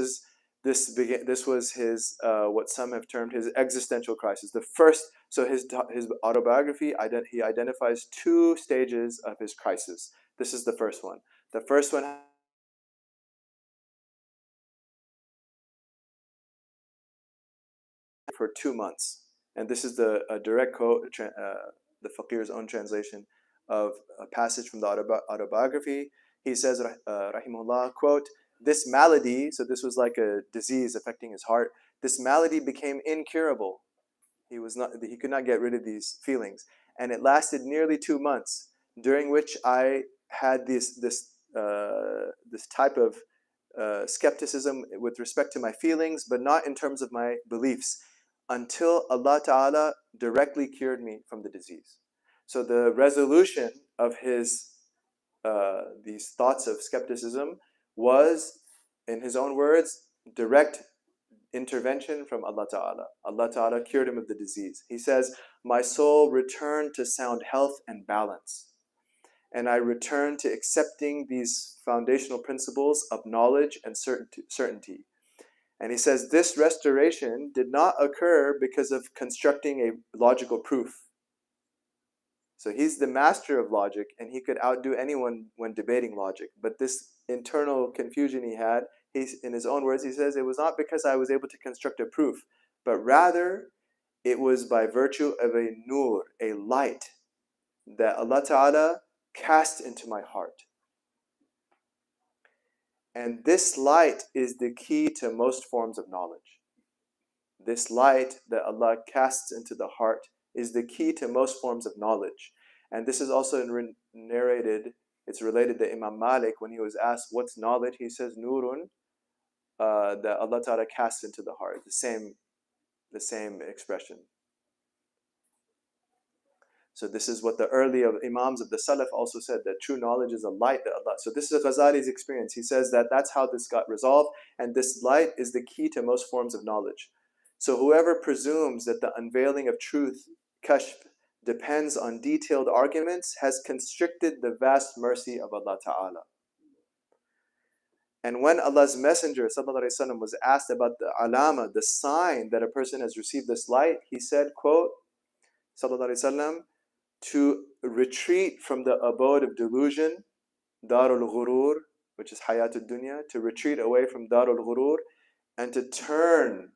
was his what some have termed his existential crisis. So his autobiography, he identifies two stages of his crisis. This is the first one. The first one for 2 months. And this is a direct quote, the Faqir's own translation of a passage from the autobiography. He says, rahimahullah, quote, "This malady," so this was like a disease affecting his heart, "this malady became incurable." He could not get rid of these feelings. And it lasted nearly 2 months, during which I had this type of skepticism with respect to my feelings, but not in terms of my beliefs, until Allah Ta'ala directly cured me from the disease. So the resolution of these thoughts of skepticism was, in his own words, direct intervention from Allah Ta'ala. Allah Ta'ala cured him of the disease. He says, "My soul returned to sound health and balance, and I returned to accepting these foundational principles of knowledge and certainty." And he says, "This restoration did not occur because of constructing a logical proof." So he's the master of logic, and he could outdo anyone when debating logic. But this internal confusion he had, in his own words, he says, it was not because I was able to construct a proof, but rather it was by virtue of a nur, a light, that Allah Ta'ala cast into my heart. And this light is the key to most forms of knowledge. This light that Allah casts into the heart is the key to most forms of knowledge. And this is also narrated, it's related to Imam Malik when he was asked, what's knowledge? He says, Nurun, that Allah Ta'ala casts into the heart. The same expression. So this is what the early Imams of the Salaf also said, that true knowledge is a light that Allah. So this is Ghazali's experience. He says that that's how this got resolved, and this light is the key to most forms of knowledge. So whoever presumes that the unveiling of truth, kashf, depends on detailed arguments has constricted the vast mercy of Allah Ta'ala. And when Allah's Messenger ﷺ was asked about the alama, the sign that a person has received this light, he said, quote, ﷺ, to retreat from the abode of delusion, Darul Ghurur, which is Hayatul Dunya, to retreat away from Darul Ghurur, and to turn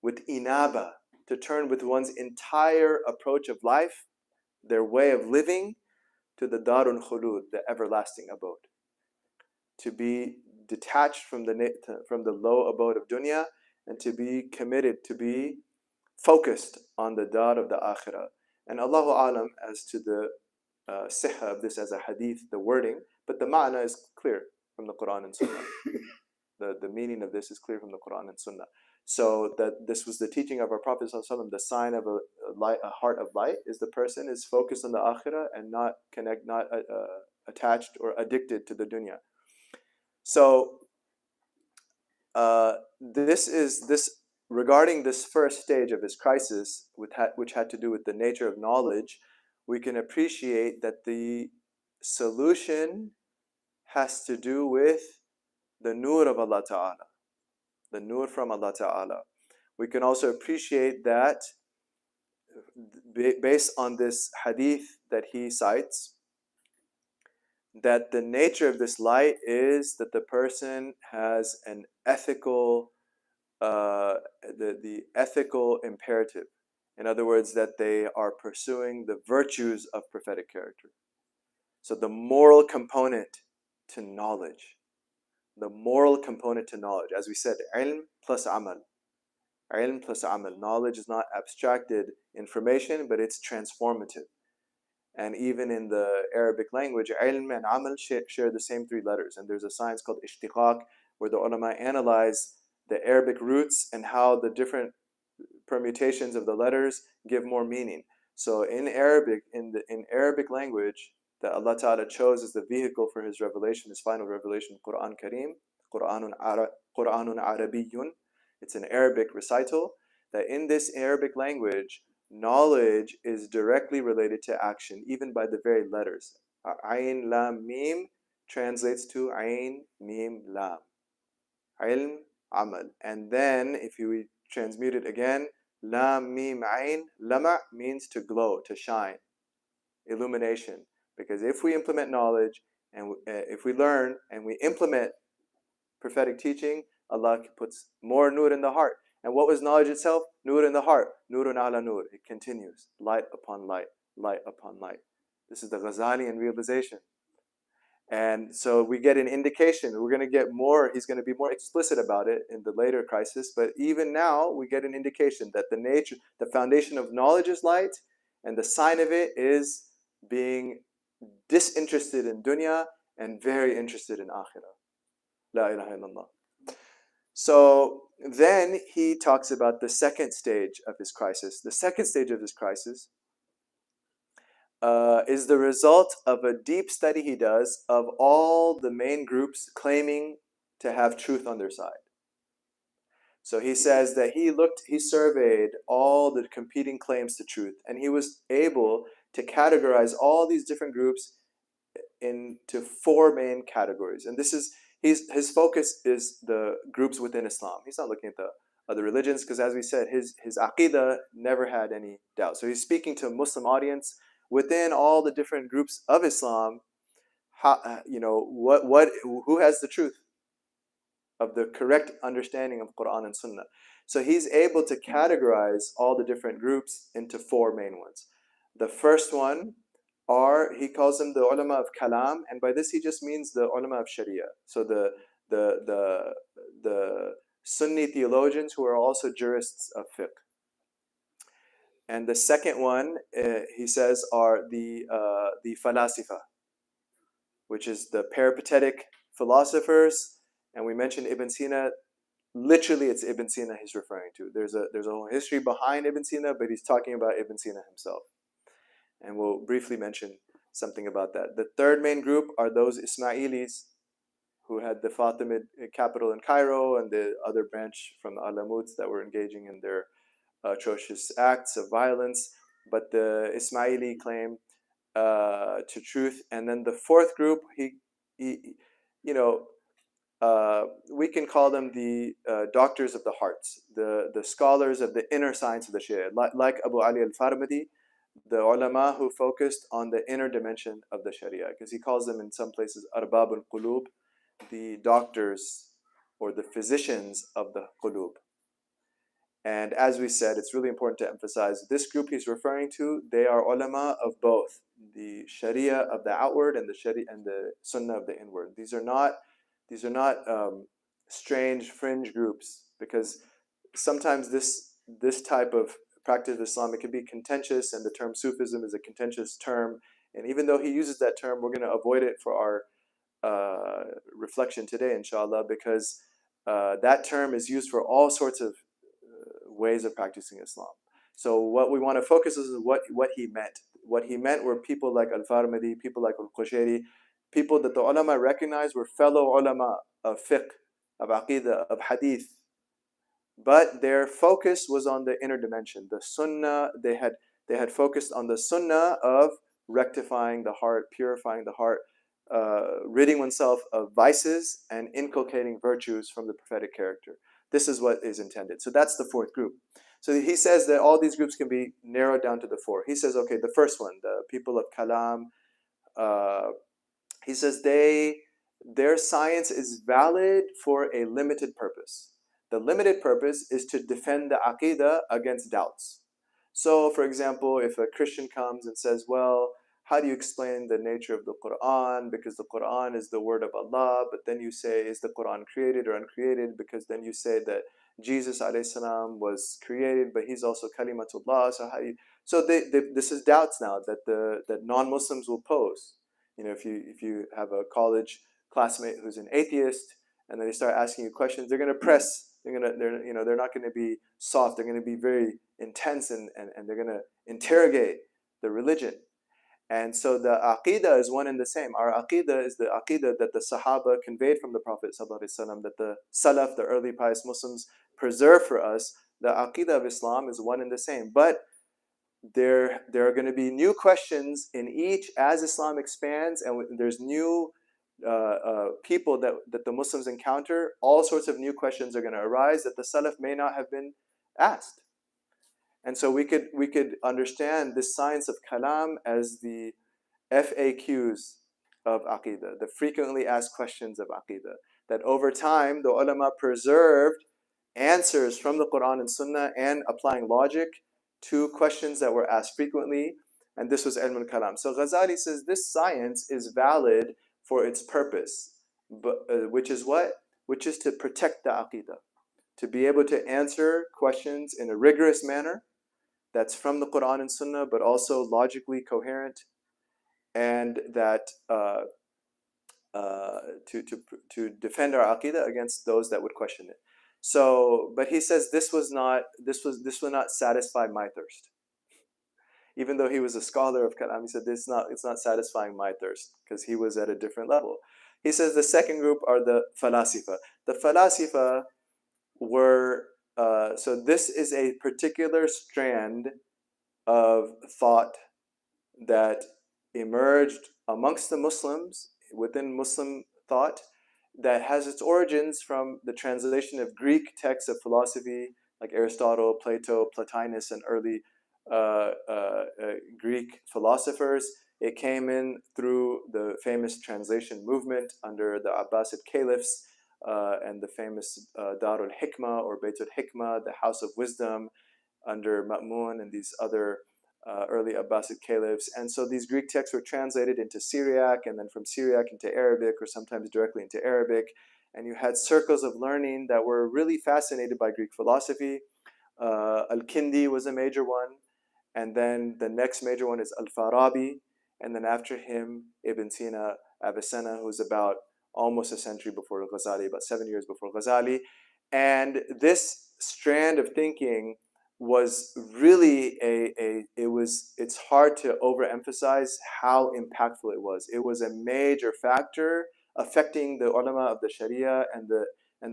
with inaba, to turn with one's entire approach of life, their way of living, to the Darul Khulud, the everlasting abode. To be detached from the low abode of dunya, and to be committed, to be focused on the dar of the akhirah. And Allahu Alam as to the sihha of this as a hadith, the wording, but the ma'na is clear from the Quran and Sunnah. The meaning of this is clear from the Quran and Sunnah. So that this was the teaching of our Prophet ﷺ, the sign of a heart of light is the person is focused on the akhirah and not attached or addicted to the dunya. So regarding this first stage of his crisis, which had to do with the nature of knowledge, we can appreciate that the solution has to do with the nur of Allah Ta'ala, the nur from Allah Ta'ala. We can also appreciate that based on this hadith that he cites, that the nature of this light is that the person has an ethical the ethical imperative. In other words, that they are pursuing the virtues of prophetic character. So the moral component to knowledge. The moral component to knowledge. As we said, ilm plus amal. Ilm plus amal. Knowledge is not abstracted information, but it's transformative. And even in the Arabic language, ilm and amal share the same three letters. And there's a science called ishtiqaq, where the ulama analyze the Arabic roots and how the different permutations of the letters give more meaning. So in Arabic, in Arabic language, that Allah Ta'ala chose as the vehicle for His revelation, His final revelation, Quran Kareem, Quranun Arabiyyun. It's an Arabic recital. That in this Arabic language, knowledge is directly related to action, even by the very letters. Ayn Lam Mim translates to Ayn Mim Lam. Ilm Amal. And then if you transmute it again, Lam Mim Ain, Lama means to glow, to shine, illumination. Because if we implement knowledge, and if we learn and we implement prophetic teaching, Allah puts more nur in the heart. And what was knowledge itself? Nur in the heart, nurun ala nur. It continues, light upon light, light upon light. This is the Ghazalian realization. And so we get an indication. We're going to get more, he's going to be more explicit about it in the later crisis. But even now, we get an indication that the nature, the foundation of knowledge is light, and the sign of it is being disinterested in dunya and very interested in akhirah. La ilaha illallah. So then he talks about the second stage of his crisis. The second stage of his crisis is the result of a deep study he does of all the main groups claiming to have truth on their side. So he says that he surveyed all the competing claims to truth, and he was able to categorize all these different groups into four main categories. And this is, his focus is the groups within Islam. He's not looking at the other religions, because as we said, his aqidah never had any doubt. So he's speaking to a Muslim audience within all the different groups of Islam. How, who has the truth of the correct understanding of Quran and Sunnah? So he's able to categorize all the different groups into four main ones. The first one are, he calls them the ulama of kalam, and by this he just means the ulama of sharia. So the Sunni theologians who are also jurists of fiqh. And the second one, he says, are the falasifa, which is the peripatetic philosophers. And we mentioned Ibn Sina. Literally, it's Ibn Sina he's referring to. There's a whole history behind Ibn Sina, but he's talking about Ibn Sina himself. And we'll briefly mention something about that. The third main group are those Ismailis who had the Fatimid capital in Cairo, and the other branch from the Alamuds that were engaging in their atrocious acts of violence. But the Ismaili claim to truth. And then the fourth group, we can call them the doctors of the hearts, the scholars of the inner science of the Sharia, like Abu Ali al-Farmadi, the ulama who focused on the inner dimension of the Sharia, because he calls them in some places arbab al-qulub, the doctors or the physicians of the qulub. And as we said, it's really important to emphasize this group he's referring to, they are ulama of both the Sharia of the outward and the Sharia and the Sunnah of the inward. These are not strange fringe groups, because sometimes this type of practice of Islam, it can be contentious, and the term Sufism is a contentious term. And even though he uses that term, we're going to avoid it for our reflection today, inshallah, because that term is used for all sorts of ways of practicing Islam. So what we want to focus on is what he meant. What he meant were people like Al-Farmadi, people like Al-Qushayri, people that the ulama recognized were fellow ulama of fiqh, of aqidah, of hadith. But their focus was on the inner dimension. The sunnah, they had focused on the sunnah of rectifying the heart, purifying the heart, ridding oneself of vices and inculcating virtues from the prophetic character. This is what is intended. So that's the fourth group. So he says that all these groups can be narrowed down to the four. He says, okay, the first one, the people of kalam, he says their science is valid for a limited purpose. The limited purpose is to defend the aqidah against doubts. So, for example, if a Christian comes and says, well, how do you explain the nature of the Quran? Because the Quran is the word of Allah, but then you say, is the Quran created or uncreated? Because then you say that Jesus a.s. was created, but he's also kalimatullah. So how do you? So this is doubts now that non-Muslims will pose. You know, if you have a college classmate who's an atheist, and then they start asking you questions, they're going to press. They're not going to be soft. They're going to be very intense, and they're going to interrogate the religion. And so the aqidah is one and the same. Our aqidah is the aqidah that the Sahaba conveyed from the Prophet ﷺ, that the Salaf, the early pious Muslims, preserved for us. The aqidah of Islam is one and the same. But there are going to be new questions in each as Islam expands, and there's new people that the Muslims encounter. All sorts of new questions are going to arise that the Salaf may not have been asked. And so we could understand this science of kalam as the FAQs of aqidah, the frequently asked questions of aqidah, that over time the ulama preserved answers from the Quran and Sunnah and applying logic to questions that were asked frequently. And this was ilm al-kalam. So Ghazali says this science is valid for its purpose, but which is what? Which is to protect the aqidah, to be able to answer questions in a rigorous manner that's from the Quran and Sunnah, but also logically coherent, and that to defend our aqidah against those that would question it. So, but he says this will not satisfy my thirst. Even though he was a scholar of kalam, he said it's not satisfying my thirst, because he was at a different level. He says the second group are the falasifa. The falasifa were so this is a particular strand of thought that emerged amongst the Muslims, within Muslim thought, that has its origins from the translation of Greek texts of philosophy like Aristotle, Plato, Plotinus, and early Greek philosophers. It came in through the famous translation movement under the Abbasid caliphs and the famous Darul Hikmah or Baitul Hikmah, the House of Wisdom, under Ma'mun and these other early Abbasid caliphs. And so these Greek texts were translated into Syriac, and then from Syriac into Arabic, or sometimes directly into Arabic. And you had circles of learning that were really fascinated by Greek philosophy. Al-Kindi was a major one. And then the next major one is Al-Farabi. And then after him, Ibn Sina, Avicenna, who's about almost a century before Ghazali, about 7 years before Ghazali. And this strand of thinking was really it's hard to overemphasize how impactful it was. It was a major factor affecting the ulama of the Sharia and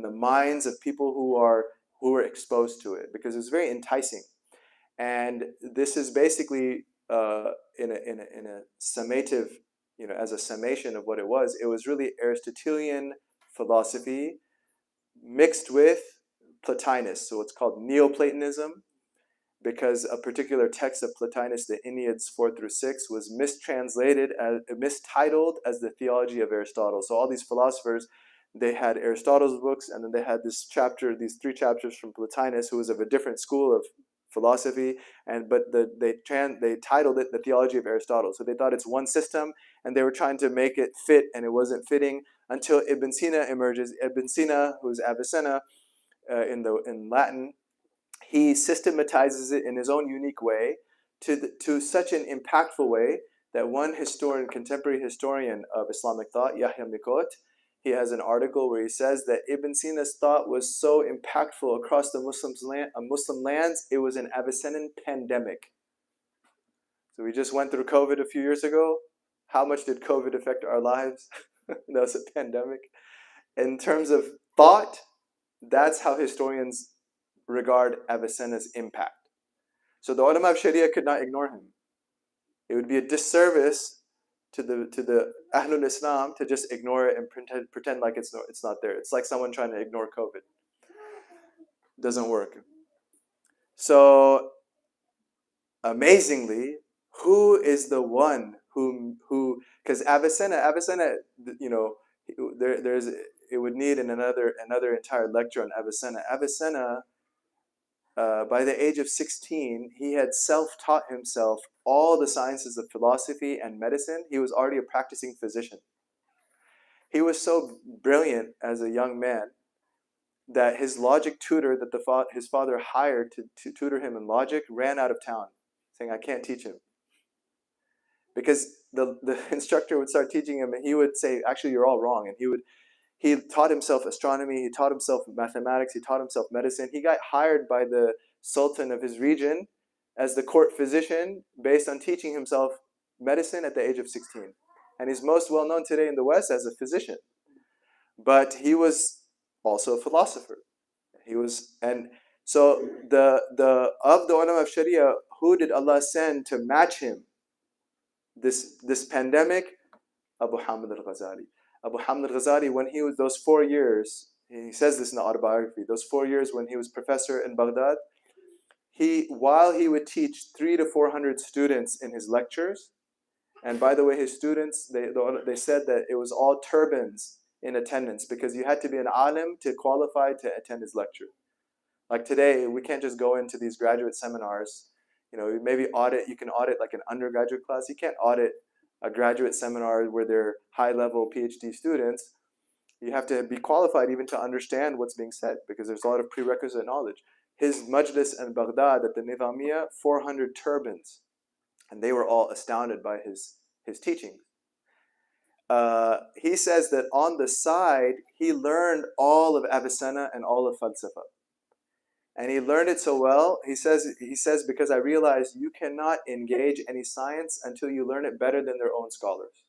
the minds of people who were exposed to it, because it was very enticing. And this is basically in a summative, as a summation of what it was really Aristotelian philosophy mixed with Plotinus. So it's called Neoplatonism, because a particular text of Plotinus, the Enneads 4 through 6, was mistitled as the theology of Aristotle. So all these philosophers, they had Aristotle's books, and then they had these 3 chapters from Plotinus, who was of a different school of philosophy, but they titled it the theology of Aristotle. So they thought it's one system, and they were trying to make it fit, and it wasn't fitting until Ibn Sina emerges. Ibn Sina, who's Avicenna in Latin, he systematizes it in his own unique way to such an impactful way that one contemporary historian of Islamic thought, Yahya Mikot, he has an article where he says that Ibn Sina's thought was so impactful across the Muslim lands, it was an Avicennan pandemic. So we just went through COVID a few years ago. How much did COVID affect our lives? That was a pandemic. In terms of thought, that's how historians regard Avicenna's impact. So the ulama of Sharia could not ignore him. It would be a disservice to the Ahlul Islam to just ignore it and pretend like it's not there. It's like someone trying to ignore COVID. Doesn't work. So amazingly, who is the one who because Avicenna, it would need another entire lecture on Avicenna. Avicenna, by the age of 16, he had self-taught himself all the sciences of philosophy and medicine. He was already a practicing physician. He was so brilliant as a young man that his logic tutor that his father hired to tutor him in logic ran out of town, saying, "I can't teach him." Because the instructor would start teaching him, and he would say, "Actually, you're all wrong." And he taught himself astronomy, he taught himself mathematics, he taught himself medicine. He got hired by the sultan of his region as the court physician based on teaching himself medicine at the age of 16. And he's most well known today in the West as a physician. But he was also a philosopher. And so the ulama of Sharia, who did Allah send to match him this pandemic? Abu Hamid al-Ghazali. Abu Hamid al-Ghazali, when he was those 4 years, he says this in the autobiography, those 4 years when he was professor in Baghdad, while he would teach 300 to 400 students in his lectures, and by the way, his students, they said that it was all turbans in attendance, because you had to be an alim to qualify to attend his lecture. Like today, we can't just go into these graduate seminars. Maybe you can audit like an undergraduate class. You can't audit a graduate seminar where they're high-level PhD students. You have to be qualified even to understand what's being said, because there's a lot of prerequisite knowledge. His majlis in Baghdad at the Nizamiya, 400 turbans, and they were all astounded by his teaching. He says that on the side, he learned all of Avicenna and all of Falsafa. And he learned it so well, he says, because I realized you cannot engage any science until you learn it better than their own scholars.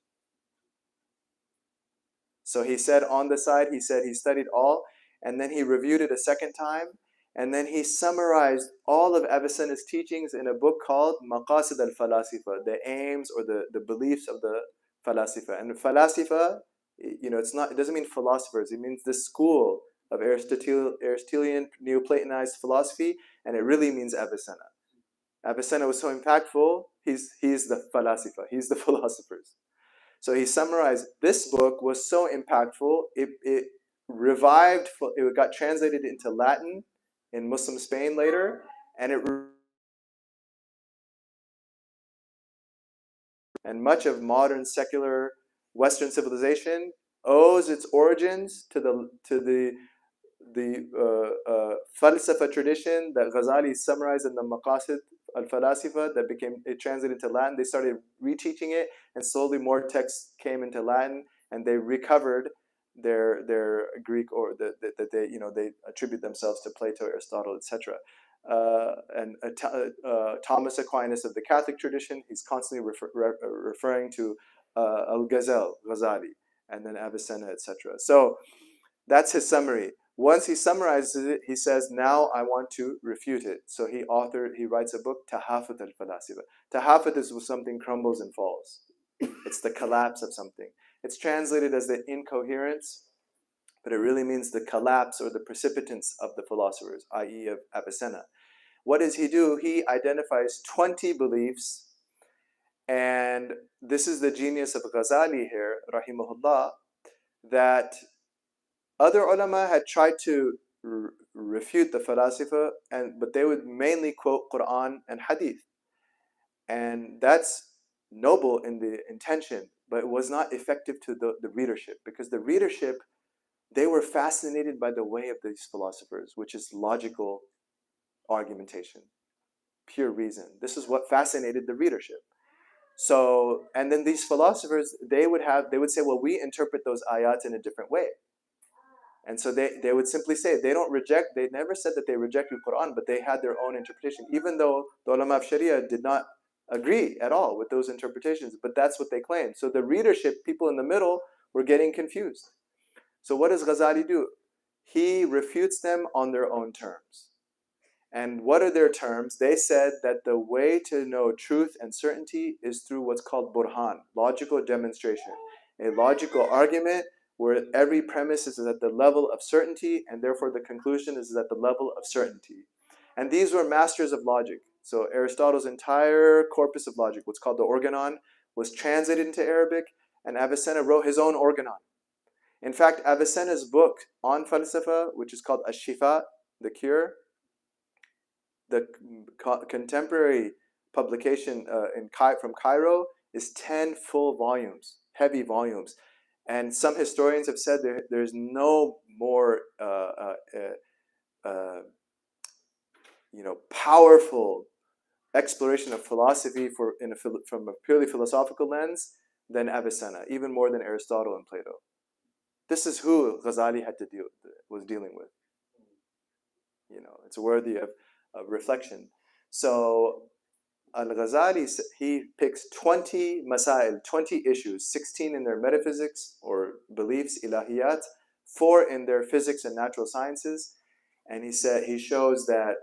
So he said on the side, he said he studied all, and then he reviewed it a second time, and then he summarized all of Avicenna's teachings in a book called Maqasid al-Falasifa, the aims or the beliefs of the Falasifa. And the Falasifa, it doesn't mean philosophers, it means the school of Aristotelian Neoplatonized philosophy, and it really means Avicenna. Avicenna was so impactful, he's the Falasifa, he's the philosophers. So he summarized, this book was so impactful, it revived, it got translated into Latin in Muslim Spain later, and much of modern secular Western civilization owes its origins to the falsafa tradition that Ghazali summarized in the Maqasid al-Falasifa that it translated into Latin. They started reteaching it, and slowly more texts came into Latin, and they recovered their Greek, or that they attribute themselves to Plato, Aristotle, etc. Thomas Aquinas of the Catholic tradition, he's constantly referring to Ghazali, and then Avicenna, etc. So that's his summary. Once he summarizes it, he says, now I want to refute it. So he writes a book, Tahafut al-Falasifa. Tahafut is when something crumbles and falls. It's the collapse of something. It's translated as the incoherence, but it really means the collapse or the precipitance of the philosophers, i.e. of Avicenna. What does he do? He identifies 20 beliefs, and this is the genius of Ghazali here, rahimahullah, that other ulama had tried to refute the falasifa, but they would mainly quote Quran and Hadith. And that's noble in the intention, but it was not effective to the readership, because the readership, they were fascinated by the way of these philosophers, which is logical argumentation, pure reason. This is what fascinated the readership. So, and then these philosophers, they would say, well, we interpret those ayats in a different way. And so they would simply say, they never said that they rejected Quran, but they had their own interpretation, even though the ulama of Sharia did not agree at all with those interpretations, but that's what they claimed. So the readership, people in the middle, were getting confused. So what does Ghazali do? He refutes them on their own terms. And what are their terms? They said that the way to know truth and certainty is through what's called burhan, logical demonstration, a logical argument where every premise is at the level of certainty, and therefore the conclusion is at the level of certainty. And these were masters of logic. So Aristotle's entire corpus of logic, what's called the Organon, was translated into Arabic, and Avicenna wrote his own Organon. In fact, Avicenna's book on falsafa, which is called Ash-Shifa, the cure, the contemporary publication from Cairo is 10 full volumes, heavy volumes. And some historians have said there's no more powerful exploration of philosophy from a purely philosophical lens than Avicenna, even more than Aristotle and Plato. This is who Ghazali was dealing with. It's worthy of reflection. So Al-Ghazali, he picks 20 masail, 20 issues, 16 in their metaphysics or beliefs, ilahiyat, 4 in their physics and natural sciences, and he shows that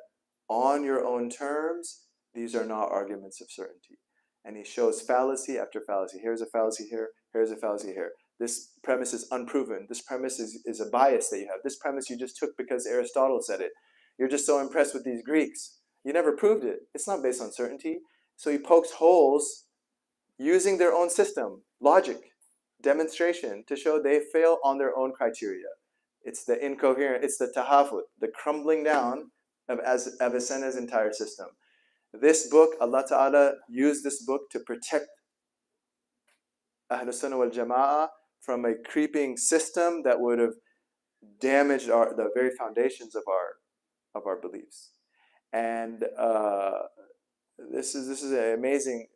on your own terms, these are not arguments of certainty. And he shows fallacy after fallacy. Here's a fallacy here, here's a fallacy here. This premise is unproven. This premise is a bias that you have. This premise you just took because Aristotle said it. You're just so impressed with these Greeks. You never proved it. It's not based on certainty. So he pokes holes using their own system, logic, demonstration, to show they fail on their own criteria. It's the incoherent, it's the tahafut, the crumbling down of Avicenna's entire system. This book, Allah Ta'ala used this book to protect Ahlus Sunnah wal Jama'ah from a creeping system that would have damaged the very foundations of our beliefs. And this is an amazing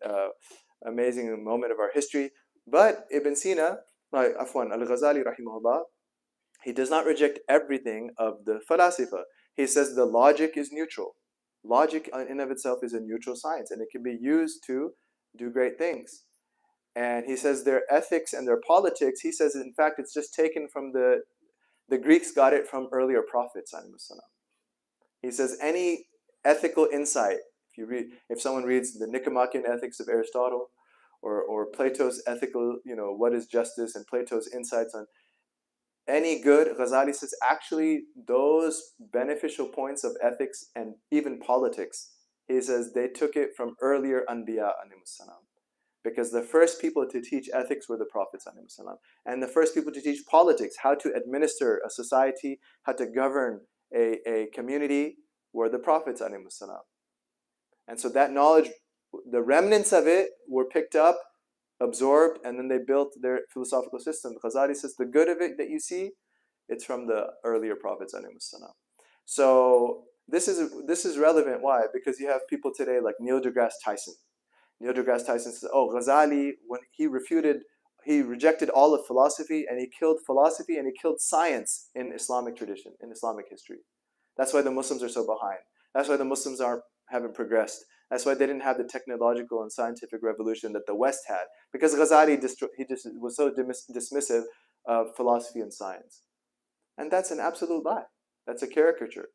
moment of our history. But Ibn Sina, Al-Ghazali rahimahullah, he does not reject everything of the falasifa. He says the logic is neutral. Logic in and of itself is a neutral science, and it can be used to do great things. And he says their ethics and their politics, he says, in fact, it's just taken from the Greeks got it from earlier prophets. He says any ethical insight, if someone reads the Nicomachean Ethics of Aristotle, or Plato's ethical, what is justice, and Plato's insights on any good, Ghazali says actually those beneficial points of ethics and even politics, he says they took it from earlier Anbiya ﷺ. Because the first people to teach ethics were the prophets ﷺ. And the first people to teach politics, how to administer a society, how to govern a community, were the prophets ﷺ. And so that knowledge, the remnants of it were picked up, absorbed, and then they built their philosophical system. Ghazali says the good of it that you see, it's from the earlier prophets ﷺ. So this is relevant. Why? Because you have people today like Neil deGrasse Tyson. Neil deGrasse Tyson says, Ghazali, when he rejected all of philosophy, and he killed philosophy and he killed science in Islamic tradition, in Islamic history. That's why the Muslims are so behind. That's why the Muslims haven't progressed. That's why they didn't have the technological and scientific revolution that the West had. Because Ghazali was so dismissive of philosophy and science. And that's an absolute lie. That's a caricature.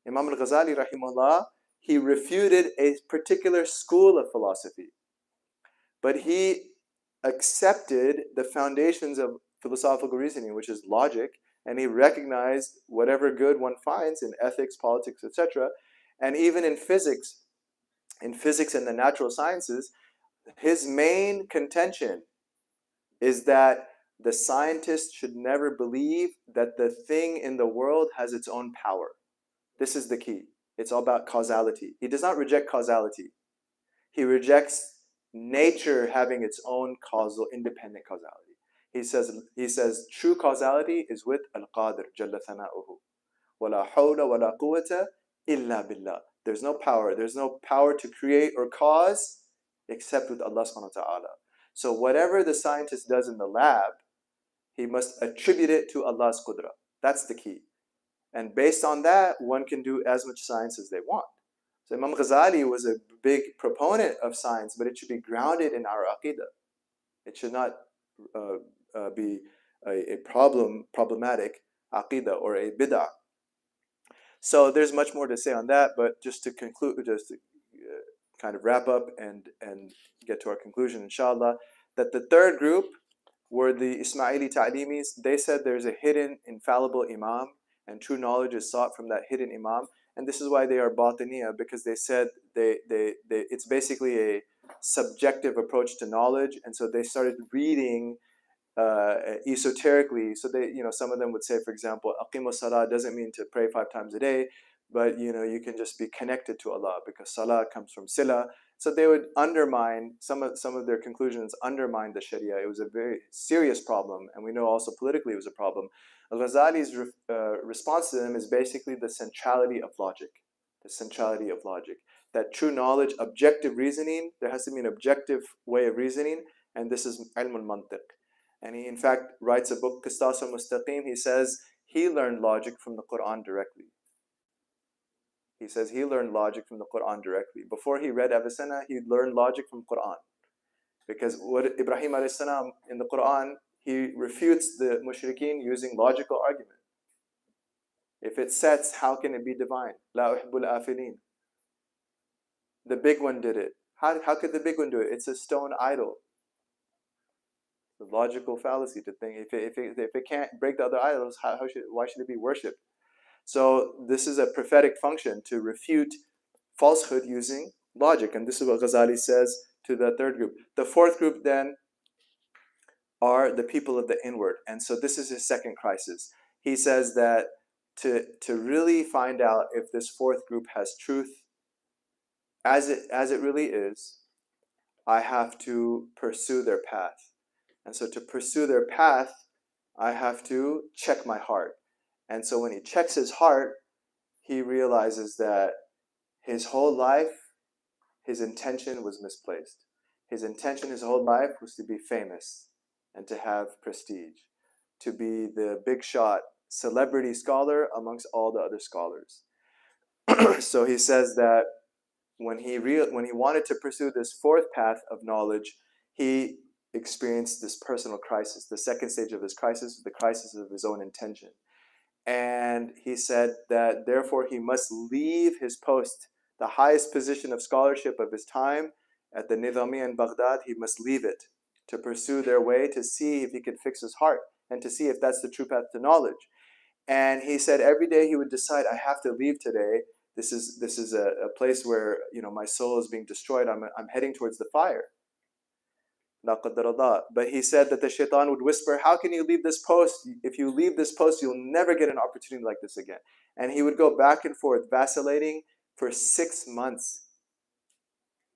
Imam al-Ghazali, rahimahullah, he refuted a particular school of philosophy. But he accepted the foundations of philosophical reasoning, which is logic, and he recognized whatever good one finds in ethics, politics, etc. And even in physics and the natural sciences, his main contention is that the scientist should never believe that the thing in the world has its own power. This is the key. It's all about causality. He does not reject causality. He rejects nature having its own causal, independent causality. He says true causality is with Al-Qadir Jalla Thana'uhu. Wala hawla wala quwwata illa billah. There's no power to create or cause except with Allah subhanahu wa ta'ala. So whatever the scientist does in the lab, he must attribute it to Allah's qudra. That's the key. And based on that, one can do as much science as they want. So Imam Ghazali was a big proponent of science, but it should be grounded in our aqidah. It should not be a problematic aqidah or a bid'ah. So there's much more to say on that, but just to conclude, kind of wrap up and get to our conclusion, inshallah, that the third group were the Ismaili Ta'limis. They said there's a hidden, infallible Imam, and true knowledge is sought from that hidden Imam. And this is why they are Batiniya, because they said it's basically a subjective approach to knowledge, and so they started reading esoterically. So some of them would say, for example, Aqimu Salah doesn't mean to pray 5 times a day, but you can just be connected to Allah, because Salah comes from Sila. So they would undermine some of their conclusions, undermine the Sharia. It was a very serious problem, and we know also politically it was a problem. Al-Ghazali's response to them is basically the centrality of logic. The centrality of logic. That true knowledge, objective reasoning, there has to be an objective way of reasoning, and this is ilm al-mantiq. And he in fact writes a book, Qistas al-Mustaqim. He says he learned logic from the Quran directly. He says he learned logic from the Quran directly. Before he read Avicenna, he learned logic from Quran. Because what Ibrahim alayhi salam in the Quran, he refutes the mushrikeen using logical argument. If it sets, how can it be divine? La uhibbul afilin. The big one did it. How could the big one do it? It's a stone idol. The logical fallacy to think if it can't break the other idols, why should it be worshipped? So this is a prophetic function to refute falsehood using logic, and this is what Ghazali says to the third group. The fourth group then are the people of the inward, and so this is his second crisis. He says that to really find out if this fourth group has truth as it really is, I have to pursue their path. And so to pursue their path, I have to check my heart. And so when he checks his heart, he realizes that his whole life, his intention was misplaced. His intention his whole life was to be famous and to have prestige, to be the big shot celebrity scholar amongst all the other scholars. So he says that when he wanted to pursue this fourth path of knowledge, he experienced this personal crisis. The second stage of his crisis was the crisis of his own intention. And he said that therefore he must leave his post, the highest position of scholarship of his time at the Nizamiya in Baghdad. He must leave it to pursue their way, to see if he could fix his heart and to see if that's the true path to knowledge. And he said every day he would decide, I have to leave today. This is a place where, you know, my soul is being destroyed. I'm heading towards the fire. But he said that the shaitan would whisper, how can you leave this post? If you leave this post, you'll never get an opportunity like this again. And he would go back and forth, vacillating for 6 months,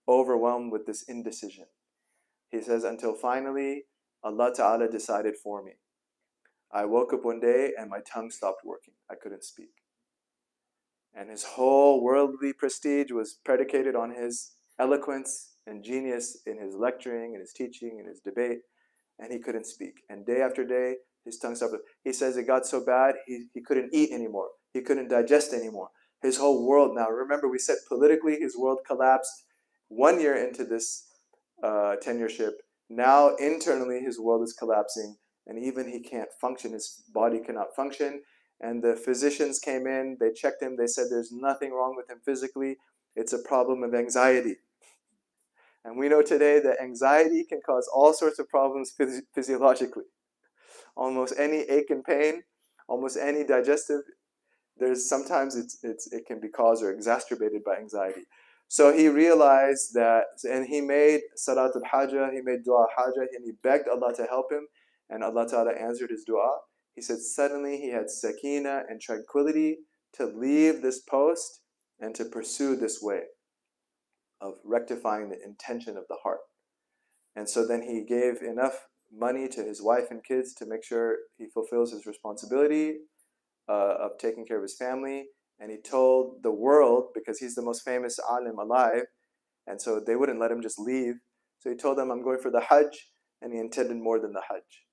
overwhelmed with this indecision. He says, until finally, Allah Ta'ala decided for me. I woke up one day and my tongue stopped working. I couldn't speak. And his whole worldly prestige was predicated on his eloquence and genius in his lecturing, in his teaching, in his debate, and he couldn't speak. And day after day, his tongue stopped. He says it got so bad, he couldn't eat anymore. He couldn't digest anymore. His whole world now, remember we said politically his world collapsed 1 year into this tenureship. Now internally his world is collapsing, and even he can't function. His body cannot function. And the physicians came in, they checked him, they said there's nothing wrong with him physically. It's a problem of anxiety. And we know today that anxiety can cause all sorts of problems physiologically. Almost any ache and pain, almost any digestive, there's sometimes it can be caused or exacerbated by anxiety. So he realized that, and he made salat al-hajjah, he made dua al-hajjah, and he begged Allah to help him, and Allah Ta'ala answered his dua. He said suddenly he had sakina and tranquility to leave this post and to pursue this way of rectifying the intention of the heart. And so then he gave enough money to his wife and kids to make sure he fulfills his responsibility of taking care of his family. And he told the world, because he's the most famous alim alive, and so they wouldn't let him just leave. So he told them, I'm going for the Hajj, and he intended more than the Hajj.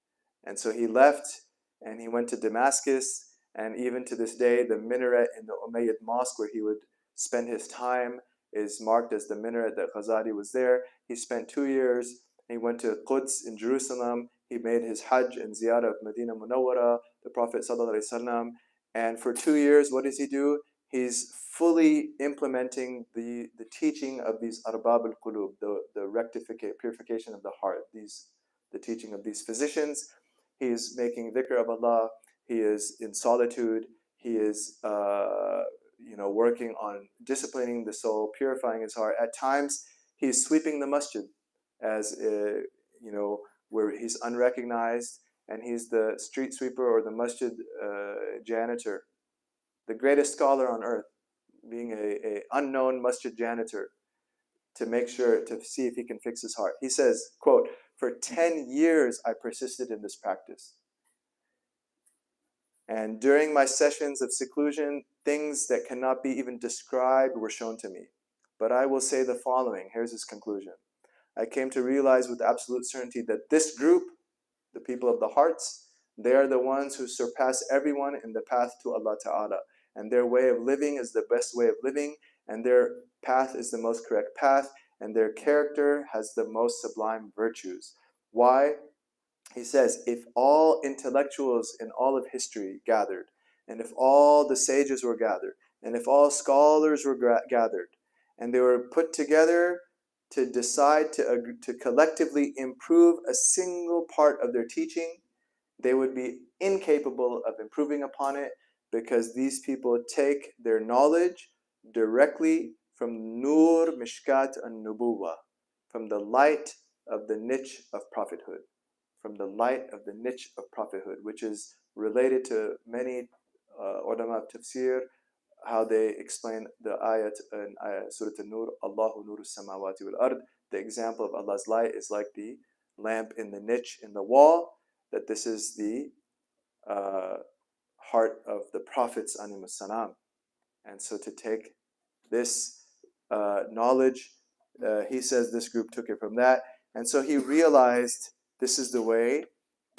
And so he left, and he went to Damascus, and even to this day, the minaret in the Umayyad Mosque where he would spend his time is marked as the minaret that Ghazali was there. He spent 2 years. He went to Quds in Jerusalem. He made his Hajj and Ziyarah of Medina Munawwara, the Prophet ﷺ. And for 2 years, what does he do? He's fully implementing the teaching of these arbab al-qulub, the purification of the heart, the teaching of these physicians. He is making dhikr of Allah. He is in solitude. He is working on disciplining the soul, purifying his heart. At times, he's sweeping the masjid as where he's unrecognized, and he's the street sweeper or the masjid janitor, the greatest scholar on earth, being a unknown masjid janitor, to make sure, to see if he can fix his heart. He says, quote, for 10 years I persisted in this practice. And during my sessions of seclusion, things that cannot be even described were shown to me. But I will say the following. Here's his conclusion. I came to realize with absolute certainty that this group, the people of the hearts, they are the ones who surpass everyone in the path to Allah Ta'ala. And their way of living is the best way of living, and their path is the most correct path, and their character has the most sublime virtues. Why? He says, if all intellectuals in all of history gathered, and if all the sages were gathered, and if all scholars were gathered, and they were put together to decide to collectively improve a single part of their teaching, they would be incapable of improving upon it, because these people take their knowledge directly from Nur Mishkat an-Nubuwah, from the light of the niche of prophethood, from the light of the niche of prophethood, which is related to many ulama of tafsir, how they explain the ayat in Surah An-Nur, Allahu nuru samawati wal ard. The example of Allah's light is like the lamp in the niche in the wall, that this is the heart of the prophets, alayhimus salam. And so to take this knowledge, he says this group took it from that. And so he realized this is the way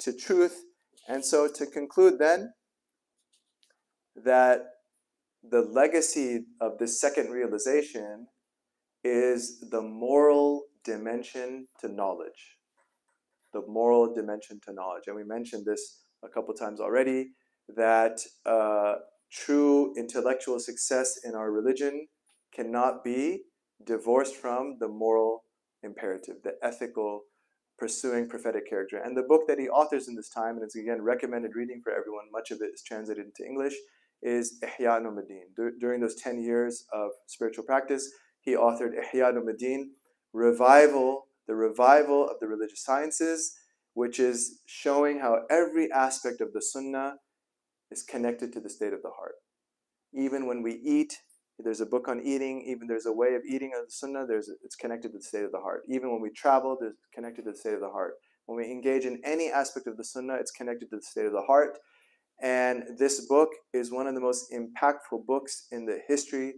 to truth. And so to conclude then, that the legacy of this second realization is the moral dimension to knowledge. The moral dimension to knowledge. And we mentioned this a couple times already, that true intellectual success in our religion cannot be divorced from the moral imperative, the ethical pursuing prophetic character. And the book that he authors in this time, and it's again recommended reading for everyone, much of it is translated into English, is Ihya Ulumuddin. During those 10 years of spiritual practice, he authored Ihya Ulumuddin, the revival of the religious sciences, which is showing how every aspect of the Sunnah is connected to the state of the heart. Even when we eat, there's a book on eating. Even there's a way of eating of the Sunnah. It's connected to the state of the heart. Even when we travel, it's connected to the state of the heart. When we engage in any aspect of the Sunnah, it's connected to the state of the heart. And this book is one of the most impactful books in the history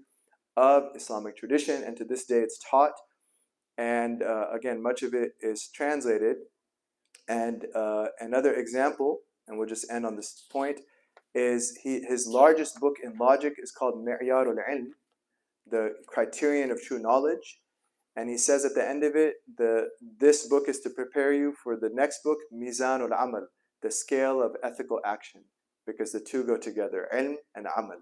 of Islamic tradition, and to this day it's taught. And again, much of it is translated. And another example, and we'll just end on this point, is his largest book in logic is called Mi'yar al-Ilm, the criterion of true knowledge. And he says at the end of it, this book is to prepare you for the next book, Mizan al-Amal, the scale of ethical action, because the two go together, ilm and amal.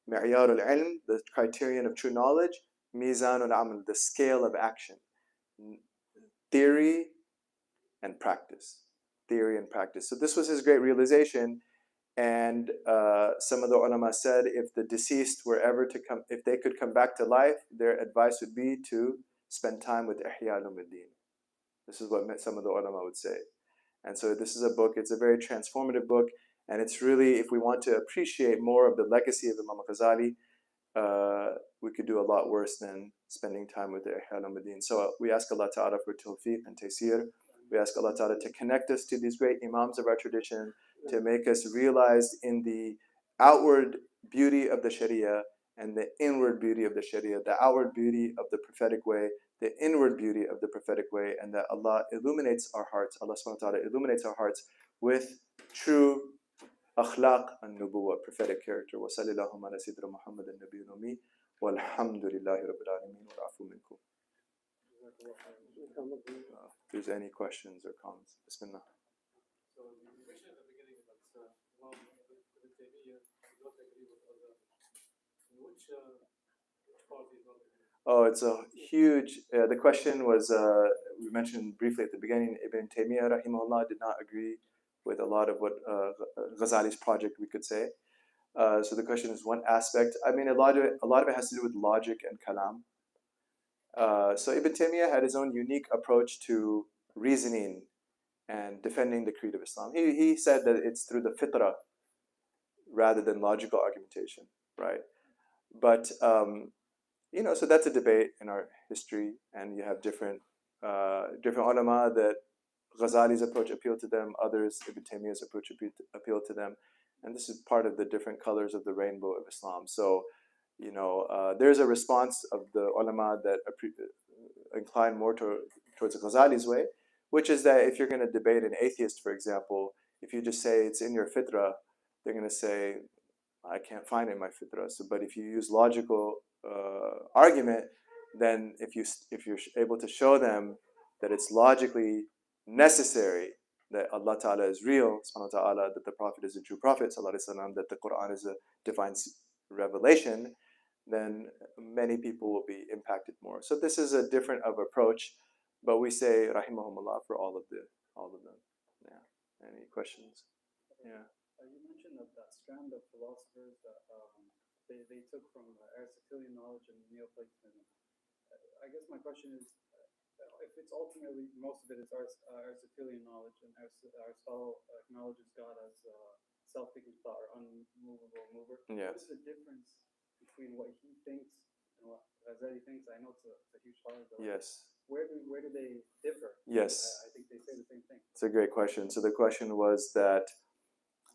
Mi'yar al-Ilm, the criterion of true knowledge, Mizan al-Amal, the scale of action. Theory and practice. Theory and practice. So this was his great realization. And some of the ulama said if the deceased were ever to come, if they could come back to life, their advice would be to spend time with Ihya Ulumuddin. This is what some of the ulama would say. And so this is a book, it's a very transformative book, and it's really, if we want to appreciate more of the legacy of Imam Ghazali, we could do a lot worse than spending time with the Ihya Ulumuddin. So we ask Allah Ta'ala for tawfiq and taysir. We ask Allah Ta'ala to connect us to these great imams of our tradition, to make us realize in the outward beauty of the Sharia and the inward beauty of the Sharia, the outward beauty of the prophetic way, the inward beauty of the prophetic way, and that Allah illuminates our hearts, Allah subhanahu wa ta'ala illuminates our hearts with true akhlaq and nubuwwah, prophetic character. Wa sallallahu ala sayyidina Muhammad an-Nabiyyul Ummi, walhamdulillahi rabbil alameen, wa afu minkum. If there's any questions or comments, Bismillah. So you mentioned at the beginning that Imam Ibn Taymiyyah did not agree with other. Which party is not agree? Oh, it's a huge. The question was, we mentioned briefly at the beginning, Ibn Taymiyyah rahimahullah did not agree with a lot of what Ghazali's project, we could say. So the question is one aspect. I mean, a lot of it has to do with logic and kalam. So Ibn Taymiyyah had his own unique approach to reasoning and defending the creed of Islam. He said that it's through the fitrah rather than logical argumentation, right? But so that's a debate in our history, and you have different ulama that Ghazali's approach appealed to them, others Ibn Taymiyyah's approach appealed to them, and this is part of the different colors of the rainbow of Islam. So there's a response of the ulama that incline more towards Ghazali's way, which is that if you're going to debate an atheist, for example, if you just say it's in your fitrah, they're going to say, I can't find it in my fitrah. So, but if you use logical argument, then if you're able to show them that it's logically necessary that Allah Ta'ala is real, subhanahu wa ta'ala, that the Prophet is a true Prophet, sallallahu alaihi wasallam, that the Quran is a divine revelation, then many people will be impacted more. So this is a different of approach, but we say rahimahumullah for all of them. Yeah. Any questions? Yeah. You mentioned that strand of philosophers that they took from Aristotelian knowledge and Neoplatonism. I guess my question is, if it's ultimately most of it is Aristotelian knowledge, and Aristotle acknowledges God as self-thinking thought or unmovable mover. Yes. What is the difference between what he thinks and what Ghazali thinks? I know it's a huge part, but Yes. where do they differ? Yes. I think they say the same thing. It's a great question. So the question was that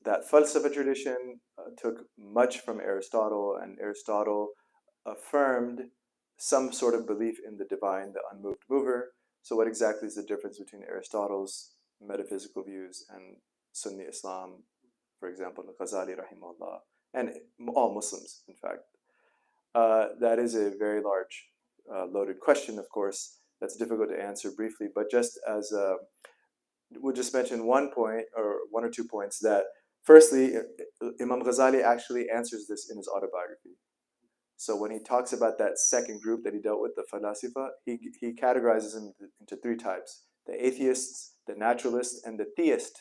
falsafa tradition took much from Aristotle, and Aristotle affirmed some sort of belief in the divine, the unmoved mover. So what exactly is the difference between Aristotle's metaphysical views and Sunni Islam, for example, Ghazali rahimahullah, and all Muslims, in fact? That is a very large, loaded question, of course, that's difficult to answer briefly, but just as we'll just mention one point or one or 2 points that firstly, Imam Ghazali actually answers this in his autobiography. So when he talks about that second group that he dealt with, the falasifa, he categorizes them into 3 types: the atheists, the naturalists, and the theist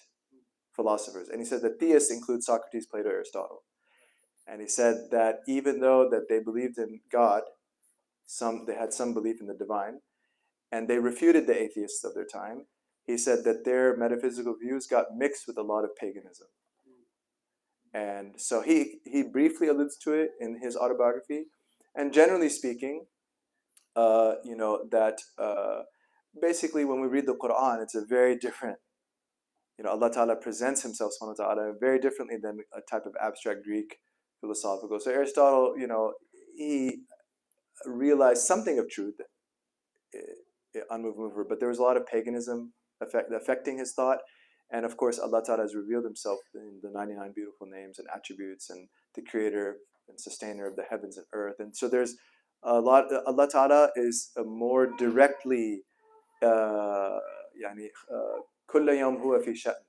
philosophers. And he said the theists include Socrates, Plato, Aristotle. And he said that even though that they believed in God, they had some belief in the divine, and they refuted the atheists of their time, he said that their metaphysical views got mixed with a lot of paganism. And so he briefly alludes to it in his autobiography. And generally speaking, that basically when we read the Quran, it's a very different, Allah Ta'ala presents himself subhanahu wa ta'ala very differently than a type of abstract Greek philosophical. So Aristotle, he realized something of truth, unmoved mover, but there was a lot of paganism affecting his thought. And of course, Allah Ta'ala has revealed himself in the 99 beautiful names and attributes and the creator and sustainer of the heavens and earth. And so there's a lot, Allah Ta'ala is more directly, كل يوم هو في شأن.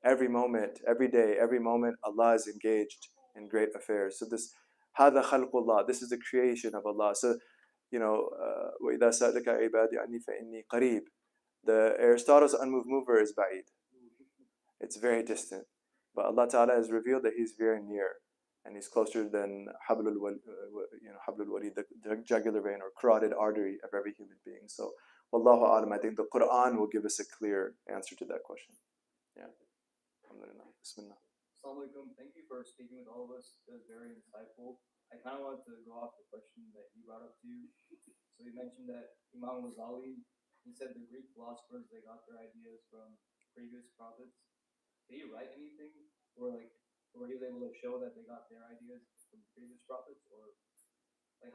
Every moment, every day, every moment, Allah is engaged in great affairs. So this, هذا خلق الله, this is the creation of Allah. So, وإذا سألك عبادي عني فإني قريب. The Aristotle's unmoved mover is ba'id. It's very distant. But Allah Ta'ala has revealed that He's very near. And He's closer than Hablul Wali, the jugular vein or carotid artery of every human being. So, Wallahu Alam, I think the Quran will give us a clear answer to that question. Yeah. Alhamdulillah. Bismillah. Assalamu alaikum. Thank you for speaking with all of us. It was very insightful. I kind of wanted to go off the question that you brought up to you. So you mentioned that Imam Ghazali, he said the Greek philosophers, they got their ideas from previous prophets. Did he write anything, or were he able to show that they got their ideas from previous prophets, or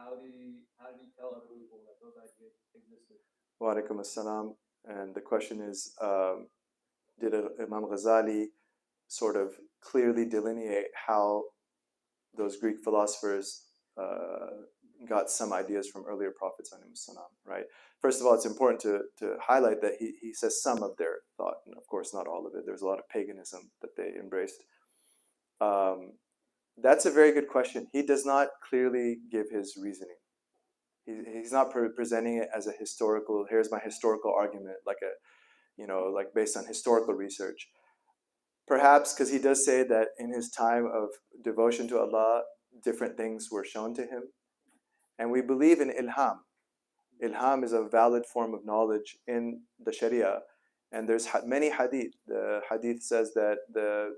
how did he tell other people that those ideas existed? Wa alaikum assalam. And the question is, did Imam Ghazali sort of clearly delineate how those Greek philosophers got some ideas from earlier prophets, right? First of all, it's important to highlight that he says some of their thought, and of course not all of it. There's a lot of paganism that they embraced. That's a very good question. He does not clearly give his reasoning. He's not presenting it as a historical, here's my historical argument, like based on historical research. Perhaps because he does say that in his time of devotion to Allah, different things were shown to him. And we believe in ilham. Ilham is a valid form of knowledge in the Sharia. And there's many hadith. The hadith says that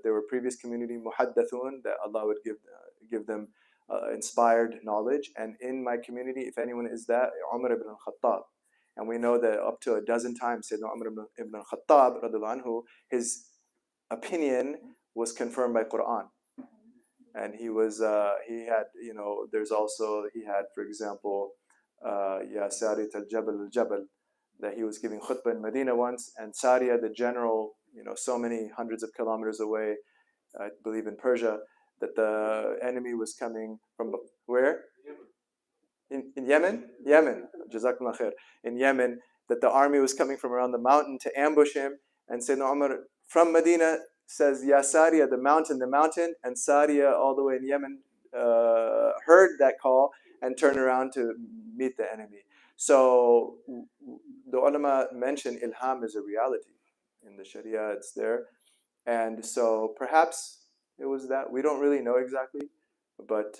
there were previous community muhaddathun, that Allah would give them inspired knowledge. And in my community, if anyone is that, Umar ibn al-Khattab. And we know that up to a dozen times, Sayyidina Umar ibn al-Khattab, radiallahu anhu, his opinion was confirmed by Quran. And he had, there's also, he had, for example, Ya Sariyat al-Jabal, that he was giving khutbah in Medina once, and Sariya, the general, so many hundreds of kilometers away, I believe in Persia, that the enemy was coming from where? In Yemen? Yemen, Jazakumullah khair. In Yemen, that the army was coming from around the mountain to ambush him, and Sayyidina Umar from Medina says, Ya Sariya, the mountain, and Sariya all the way in Yemen heard that call and turned around to meet the enemy. So the ulama mentioned ilham is a reality. In the Sharia, it's there. And so perhaps it was that. We don't really know exactly, but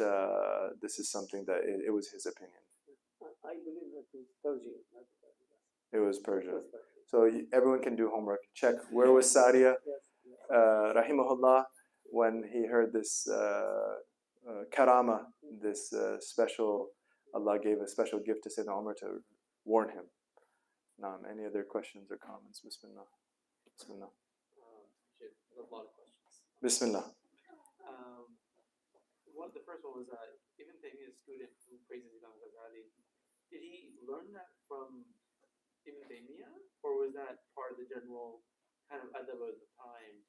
this is something that it was his opinion. I believe that it was Persia. It was Persia. So everyone can do homework. Check where was Sariya, rahimahullah. when he heard this karama, this special, Allah gave a special gift to Sayyidina Umar to warn him. Any other questions or comments? Bismillah. Bismillah. Shit, a lot of questions. Bismillah. The first one was Ibn Taymiyyah's student who praises Imam Ghazali. Did he learn that from Ibn Taymiyyah, or was that part of the general kind of adab of the time,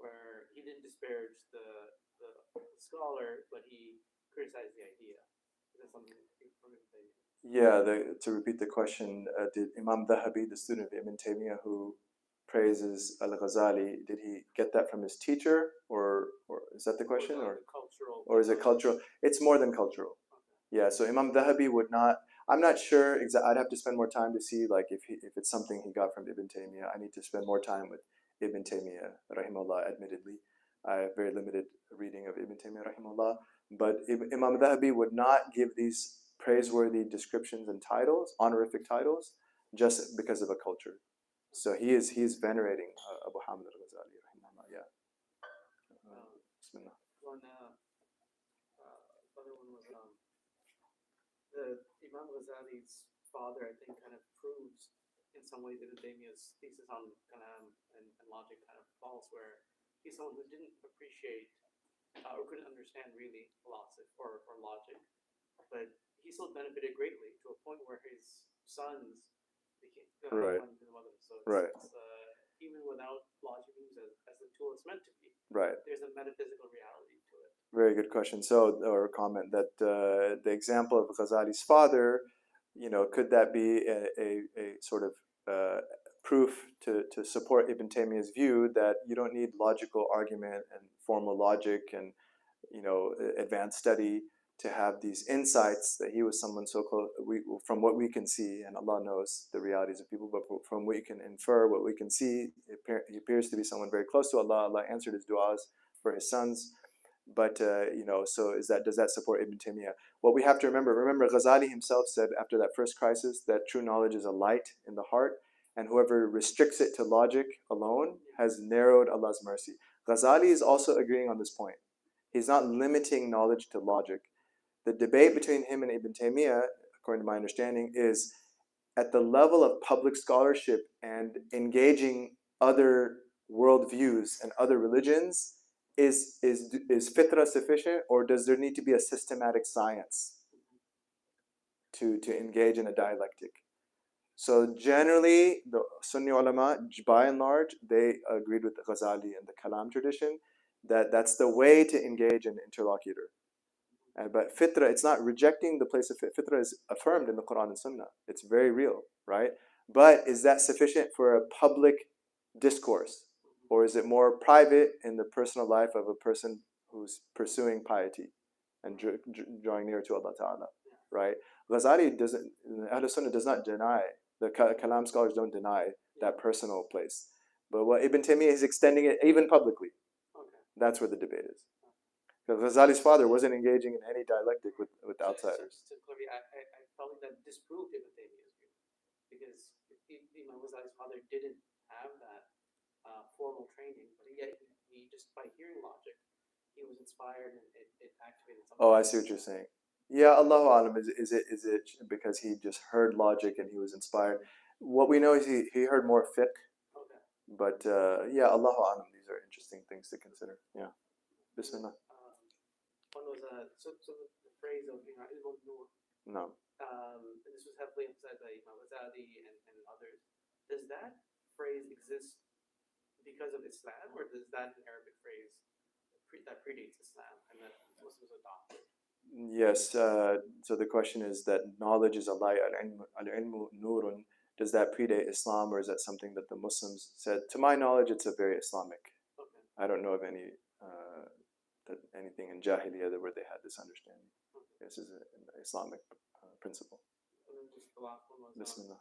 where he didn't disparage the scholar, but he criticized the idea? Is that something from Ibn Taymiyyah? Yeah, to repeat the question, did Imam Dhahabi, the student of Ibn Taymiyyah who praises Al-Ghazali, did he get that from his teacher, or is that the question, or is it cultural? It's more than cultural. Yeah, so Imam Dhahabi would not. I'm not sure. I'd have to spend more time to see, like, if it's something he got from Ibn Taymiyyah. I need to spend more time with Ibn Taymiyyah, rahimahullah. Admittedly, I have very limited reading of Ibn Taymiyyah, rahimahullah. But Imam Dhahabi would not give these praiseworthy descriptions and titles, honorific titles, just because of a culture. So he is venerating Abu Hamid al-Ghazali, rahimahullah. Yeah. Bismillah. Other one was the Imam Ghazali's father, I think, kind of proves in some ways Ibn Taymiyyah's thesis on kalam and logic kind of false, where he's someone who didn't appreciate or couldn't understand really philosophy or logic, but he still benefited greatly to a point where his sons became Right. to the mother. So Right. it's, even without logic used as the tool it's meant to be, Right. there's a metaphysical reality to it. Very good question. So, or comment that the example of Ghazali's father, could that be a sort of proof to support Ibn Taymiyyah's view that you don't need logical argument and formal logic and advanced study to have these insights, that he was someone so close, from what we can see, and Allah knows the realities of people, but from what we can infer, what we can see, he appears to be someone very close to Allah. Allah answered his du'as for his sons. But, so does that support Ibn Taymiyyah? What we have to remember Ghazali himself said after that first crisis that true knowledge is a light in the heart, and whoever restricts it to logic alone has narrowed Allah's mercy. Ghazali is also agreeing on this point. He's not limiting knowledge to logic. The debate between him and Ibn Taymiyyah, according to my understanding, is at the level of public scholarship and engaging other worldviews and other religions. Is fitra sufficient, or does there need to be a systematic science to engage in a dialectic? So generally, the Sunni ulama, by and large, they agreed with Ghazali and the Kalam tradition that that's the way to engage an interlocutor. But fitra, it's not rejecting the place of fitra is affirmed in the Quran and Sunnah. It's very real, right? But is that sufficient for a public discourse? Or is it more private in the personal life of a person who's pursuing piety and drawing near to Allah Ta'ala, right? Ghazali doesn't, Ahl Sunnah does not deny, the Kalam scholars don't deny that personal place. But what Ibn Taymiyyah is extending it even publicly. That's where the debate is. Because Ghazali's father wasn't engaging in any dialectic with outsiders. So clearly, I felt that disproved Ibn Taymiyyah's view, because Imam Ghazali's father didn't have that formal training, but yet he just by hearing logic, he was inspired, and it activated something. Oh, I see what you're saying. Yeah, Allahu Alam, is it because he just heard logic and he was inspired? What we know is he heard more fiqh. Okay. But yeah, Allahu Alam, these are interesting things to consider. Yeah. Bismillah. One was so the phrase of ilmun nur. No. This was heavily emphasized by Imam Ghazali and others. Does that phrase exist because of Islam, or is that an Arabic phrase that predates Islam and that Muslims adopted? Yes. So the question is that knowledge is a light. Al-ilmu nurun. Does that predate Islam, or is that something that the Muslims said? To my knowledge, it's a very Islamic. Okay. I don't know of anything in Jahiliyyah where they had this understanding. Okay. This is an Islamic principle. And then just the last one was Bismillah.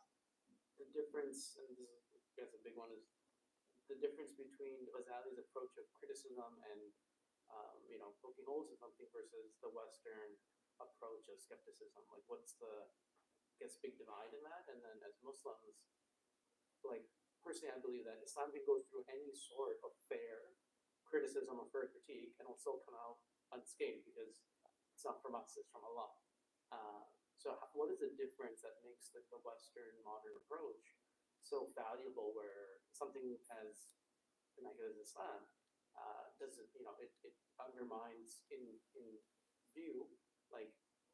the difference, and this is, I guess, a big one, is the difference between Ghazali's approach of criticism and poking holes in something versus the Western approach of skepticism. Like, what's the, I guess, big divide in that? And then as Muslims, like, personally, I believe that Islam can go through any sort of fair criticism or for a critique, and will still come out unscathed because it's not from us, it's from Allah. What is the difference that makes the Western modern approach so valuable, where something as negative as Islam doesn't, it undermines in view, like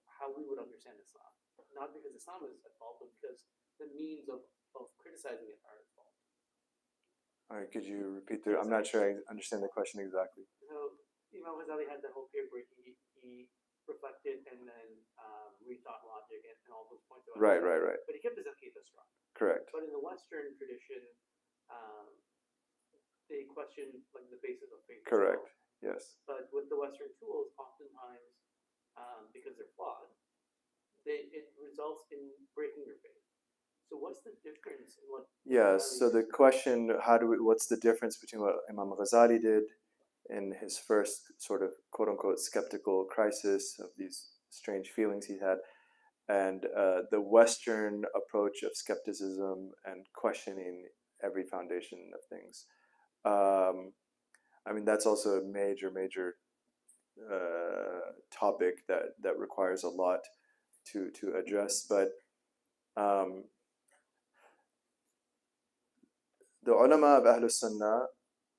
how we would understand Islam, not because Islam is at fault, but because the means of criticizing it are at fault. All right, could you repeat the? I'm not sure I understand the question exactly. So Imam Ghazali had the whole period where he reflected and then rethought logic and all those points. Right. But he kept his aqidah strong. Correct. But in the Western tradition, they question like the basis of faith. Correct. Well. Yes. But with the Western tools, oftentimes, because they're flawed, it results in breaking your faith. So what's the difference in what? Yeah. So the question, what's the difference between what Imam Ghazali did in his first sort of quote unquote skeptical crisis of these strange feelings he had, and the Western approach of skepticism and questioning every foundation of things. I mean, that's also a major topic that requires a lot to address. But the ulama of Ahlus Sunnah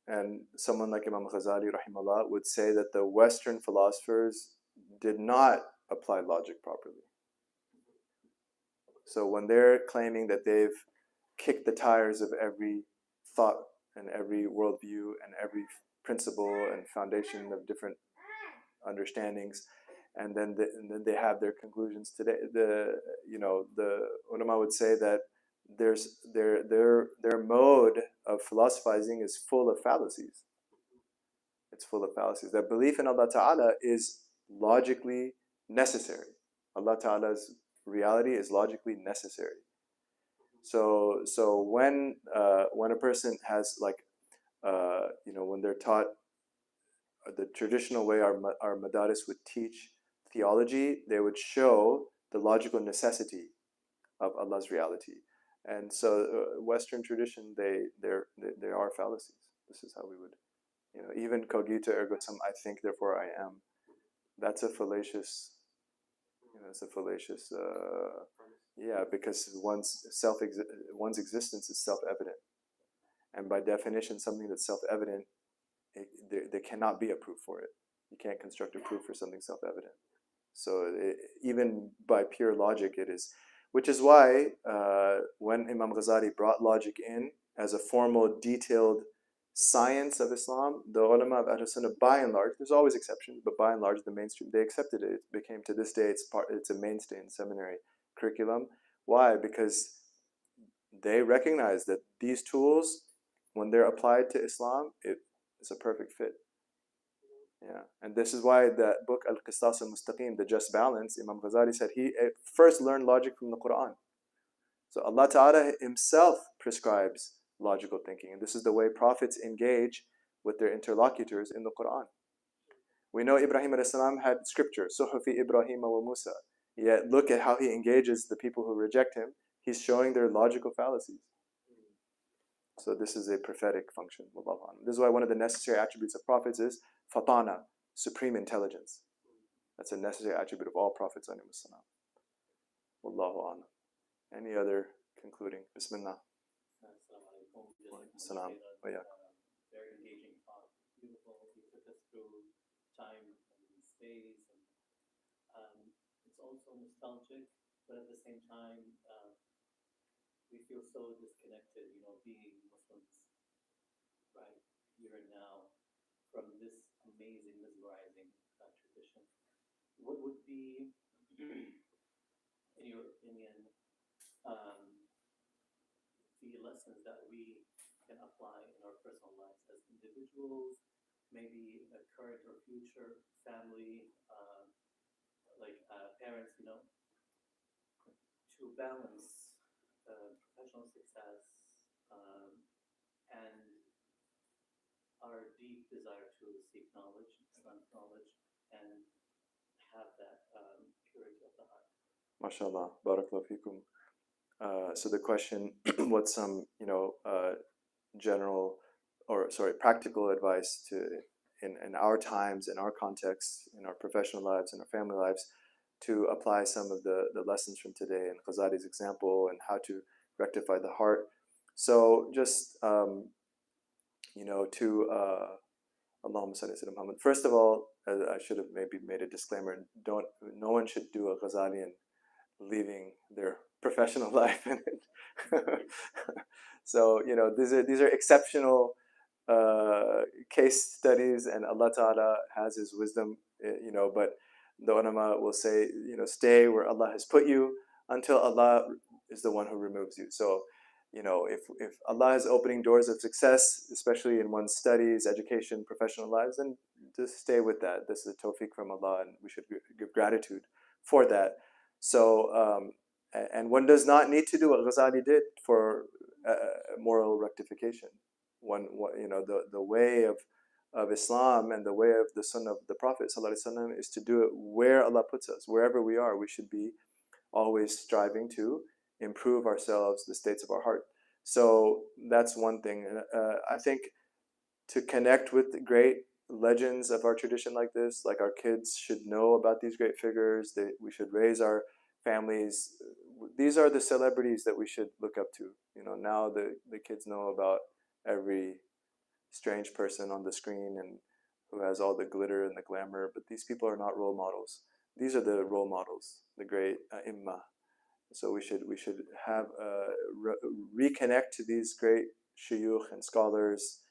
and someone like Imam Ghazali rahimahullah would say that the Western philosophers did not apply logic properly. So when they're claiming that they've kicked the tires of every thought and every worldview and every principle and foundation of different understandings, and then they have their conclusions today, the ulama would say that their mode of philosophizing is full of fallacies. It's full of fallacies. That belief in Allah Ta'ala is logically necessary. Allah Ta'ala's reality is logically necessary. So when a person has when they're taught the traditional way our madaris would teach theology, they would show the logical necessity of Allah's reality. And so Western tradition, they are fallacies. This is how we would, even cogito ergo sum, I think therefore I am. That's a fallacious, because one's existence is self-evident, and by definition, something that's self-evident, there cannot be a proof for it. You can't construct a proof for something self-evident. So even by pure logic, it is. Which is why when Imam Ghazali brought logic in as a formal, detailed science of Islam, the ulama of Ahlus Sunnah, by and large, there's always exceptions, but by and large, the mainstream, they accepted it. It became, to this day, it's a mainstay in seminary curriculum. Why? Because they recognize that these tools, when they're applied to Islam, it is a perfect fit. Yeah, and this is why that book Al-Qistas al-Mustaqim, the Just Balance, Imam Ghazali said he first learned logic from the Quran. So Allah Ta'ala himself prescribes logical thinking, and this is the way prophets engage with their interlocutors in the Quran. We know Ibrahim a.s. had scripture, Suhufi Ibrahim wa Musa. Yet look at how he engages the people who reject him. He's showing their logical fallacies. So this is a prophetic function. This is why one of the necessary attributes of prophets is fatana, supreme intelligence. That's a necessary attribute of all prophets. Wallahu a'lam. Any other concluding? Bismillah. Salam. Very engaging talk. Beautiful. You took us through time and space. And it's also nostalgic, but at the same time, we feel so disconnected, being Muslims, right, here and now, from this amazing, mesmerizing tradition. What would be, in your opinion, the lessons that we can apply in our personal lives as individuals, maybe a current or future family, parents, to balance professional success and our deep desire to seek knowledge, Islamic knowledge, and have that purity of the heart. MashaAllah, barakallahu fikum. So the question, what's some, practical advice to in our times, in our contexts, in our professional lives, in our family lives, to apply some of the lessons from today and Ghazali's example and how to rectify the heart. So just, to Allahumma salli ala Muhammad. First of all, I should have maybe made a disclaimer. No one should do a Ghazalian leaving their professional life in it. So, these are exceptional case studies, and Allah Ta'ala has His wisdom, but the ulama will say, stay where Allah has put you until Allah is the one who removes you. So, if Allah is opening doors of success, especially in one's studies, education, professional lives, then just stay with that. This is a tawfiq from Allah, and we should give gratitude for that. So, and one does not need to do what Ghazali did for moral rectification. The way of Islam and the way of the Sunnah of the Prophet ﷺ is to do it where Allah puts us. Wherever we are, we should be always striving to improve ourselves, the states of our heart. So that's one thing. I think to connect with the great legends of our tradition like this, like our kids should know about these great figures. We should raise our families. These are the celebrities that we should look up to. Now the kids know about every strange person on the screen and who has all the glitter and the glamour, but these people are not role models. These are the role models, the great imma. So we should have reconnect to these great shuyukh and scholars,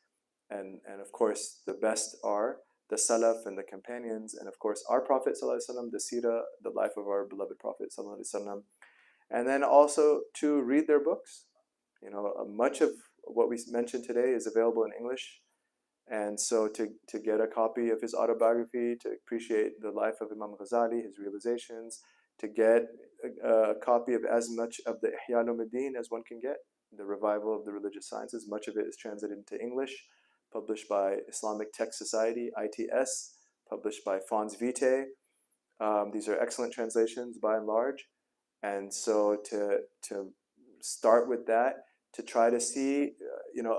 and of course the best are the salaf and the companions, and of course our Prophet ﷺ, the seerah, the life of our beloved Prophet ﷺ, and then also to read their books. Much of what we mentioned today is available in English, and so to get a copy of his autobiography, to appreciate the life of Imam Ghazali, his realizations, to get a copy of as much of the Ihya Ulumuddin as one can get, the revival of the religious sciences. Much of it is translated into English, published by Islamic Text Society, ITS, published by Fons Vitae. These are excellent translations by and large. And so to start with that, to try to see,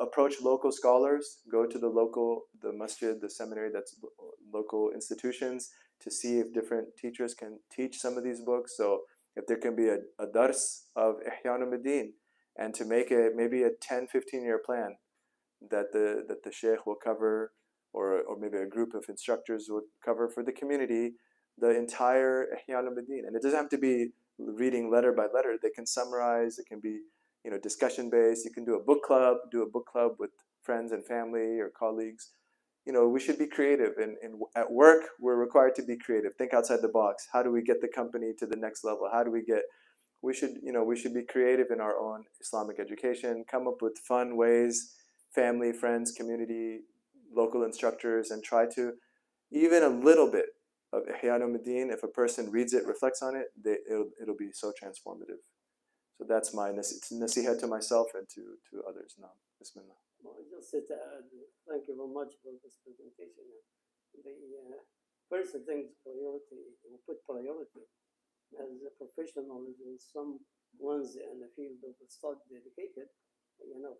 approach local scholars, go to the masjid, the seminary, that's local institutions, to see if different teachers can teach some of these books. So if there can be a dars of Ihya Ulumuddin, and to make it maybe a 10, 15-year plan that the sheikh will cover, or maybe a group of instructors will cover for the community, the entire Ihya Ulumuddin. And it doesn't have to be reading letter by letter. They can summarize, it can be discussion based. You can do a book club with friends and family or colleagues. We should be creative, and at work we're required to be creative, think outside the box. How do we get the company to the next level? We should be creative in our own Islamic education, come up with fun ways, family, friends, community, local instructors, and try to, even a little bit of Ihya Ulumuddin, if a person reads it, reflects on it, it'll be so transformative. So that's my nasiha to myself and to others now. Bismillah. Well, just thank you very much for this presentation. The first thing, priority, we put priority as a professional, and some ones in the field of study dedicated.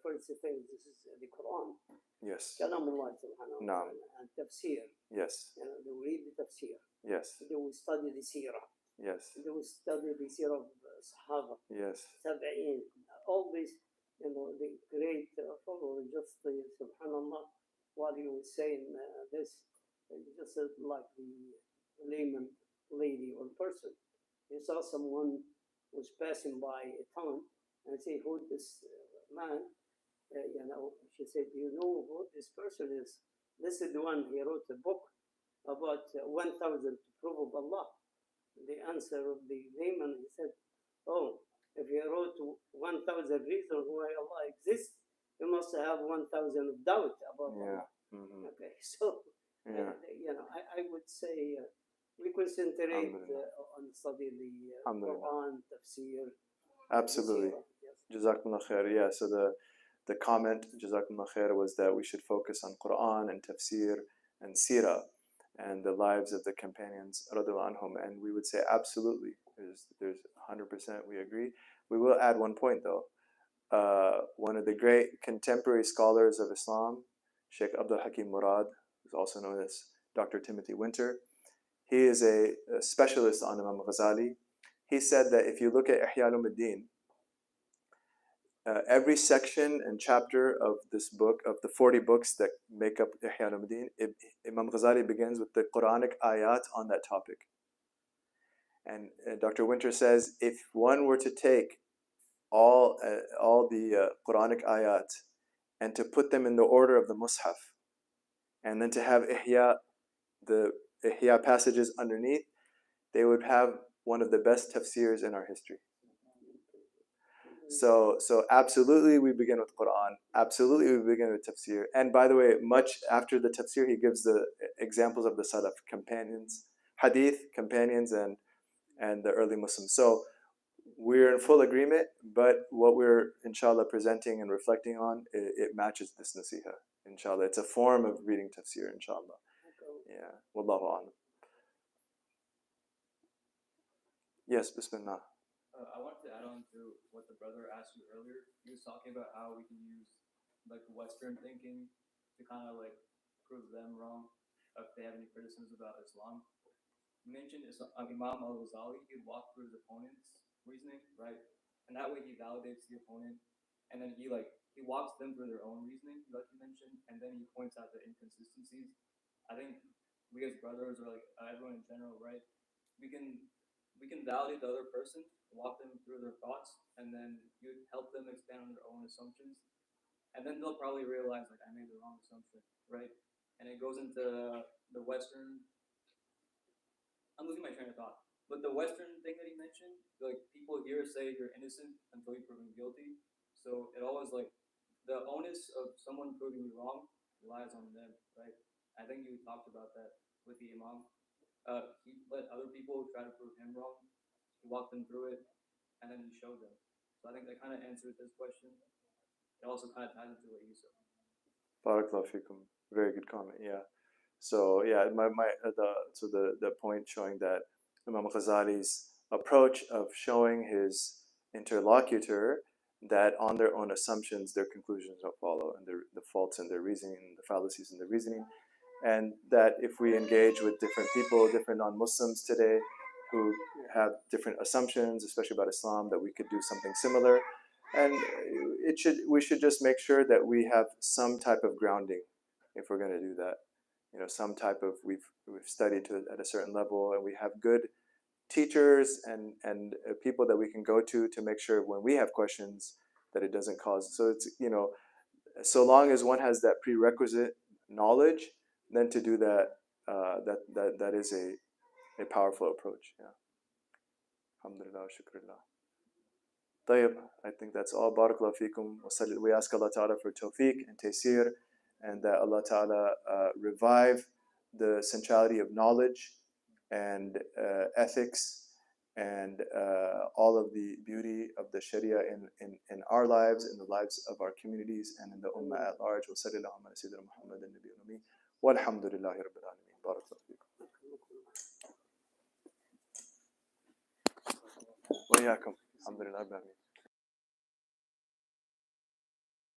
First thing, this is the Quran. Yes. كلام الله سبحانه وتعالى, and tafsir. Yes. They read the tafsir. Yes. They will study the seerah. Yes. They will study the seerah of Sahaba. Yes. Tabi'in. All these, the great followers, just subhanallah, while you were saying this, just like the layman lady or person, you saw someone was passing by a town and say, who this man? She said, do you know who this person is? This is the one, he wrote a book about 1,000 to prove of Allah. The answer of the layman, he said, oh, if he wrote 1,000 reasons why Allah exists, you must have 1,000 of doubt about Allah. Mm-hmm. Okay, so Yeah. I would say we concentrate on studying the Quran, tafsir. Absolutely. Yes. Jazakumullah khair. Yeah. So the comment, Jazakumullah khair, was that we should focus on Quran and tafsir and seerah and the lives of the companions radhiyallahu anhum. And we would say absolutely. There's 100% we agree. We will add one point though. One of the great contemporary scholars of Islam, Sheikh Abdul Hakim Murad, who's also known as Dr. Timothy Winter. He is a specialist on Imam Ghazali. He said that if you look at Ihya Ulumuddin, every section and chapter of this book, of the 40 books that make up Ihya Ulumuddin, Imam Ghazali begins with the Quranic ayat on that topic. And Dr. Winter says, if one were to take all the Quranic ayat and to put them in the order of the Mus'haf, and then to have the Ihya passages underneath, they would have one of the best tafsirs in our history. So absolutely we begin with Quran, absolutely we begin with tafsir. And by the way, much after the tafsir, he gives the examples of the Salaf, companions, hadith, companions, and the early Muslims. So we're in full agreement, but what we're inshallah presenting and reflecting on, it matches this nasiha, inshallah. It's a form of reading tafsir, inshallah. Yeah, wallahu a'lam. Yes, bismillah. I wanted to add on to what the brother asked you earlier. He was talking about how we can use like Western thinking to kind of like prove them wrong if they have any criticisms about Islam. You mentioned Imam al-Ghazali, he'd walk through his opponent's reasoning, right? And that way he validates the opponent, and then he walks them through their own reasoning, like you mentioned, and then he points out the inconsistencies. I think we as brothers, or like everyone in general, right? We can validate the other person, walk them through their thoughts, and then you help them expand on their own assumptions, and then they'll probably realize like I made the wrong assumption, right? And it goes into the Western. I'm losing my train of thought. But the Western thing that he mentioned, like people here say you're innocent until you're proven guilty. So it always like the onus of someone proving you wrong lies on them, right? I think you talked about that with the Imam. He let other people try to prove him wrong. He walked them through it, and then he showed them. So I think that kind of answers his question. It also kind of ties into what you said. Barakallahu fikum. Very good comment. Yeah. So yeah, the point showing that Imam Ghazali's approach of showing his interlocutor that on their own assumptions their conclusions don't follow, and the faults in their reasoning, the fallacies in their reasoning, and that if we engage with different people, different non-Muslims today who have different assumptions, especially about Islam, that we could do something similar. And we should just make sure that we have some type of grounding if we're going to do that. Some type of we've studied at a certain level, and we have good teachers and people that we can go to make sure when we have questions that it doesn't cause. So it's so long as one has that prerequisite knowledge, then to do that that is a powerful approach. Yeah. Alhamdulillah, shukrillah. طيب, I think that's all. Barakallahu feekum. We ask Allah Ta'ala for tawfiq and taysir, and that Allah Ta'ala revive the centrality of knowledge and ethics and all of the beauty of the Sharia in our lives, in the lives of our communities, and in the Ummah at large. Wa sallallahu ala sayyidina Muhammad and Nabi Ummi. Walhamdulillahi Rabbil Alameen. Barakallahu feekum. Wa iyaakum. Alhamdulillah.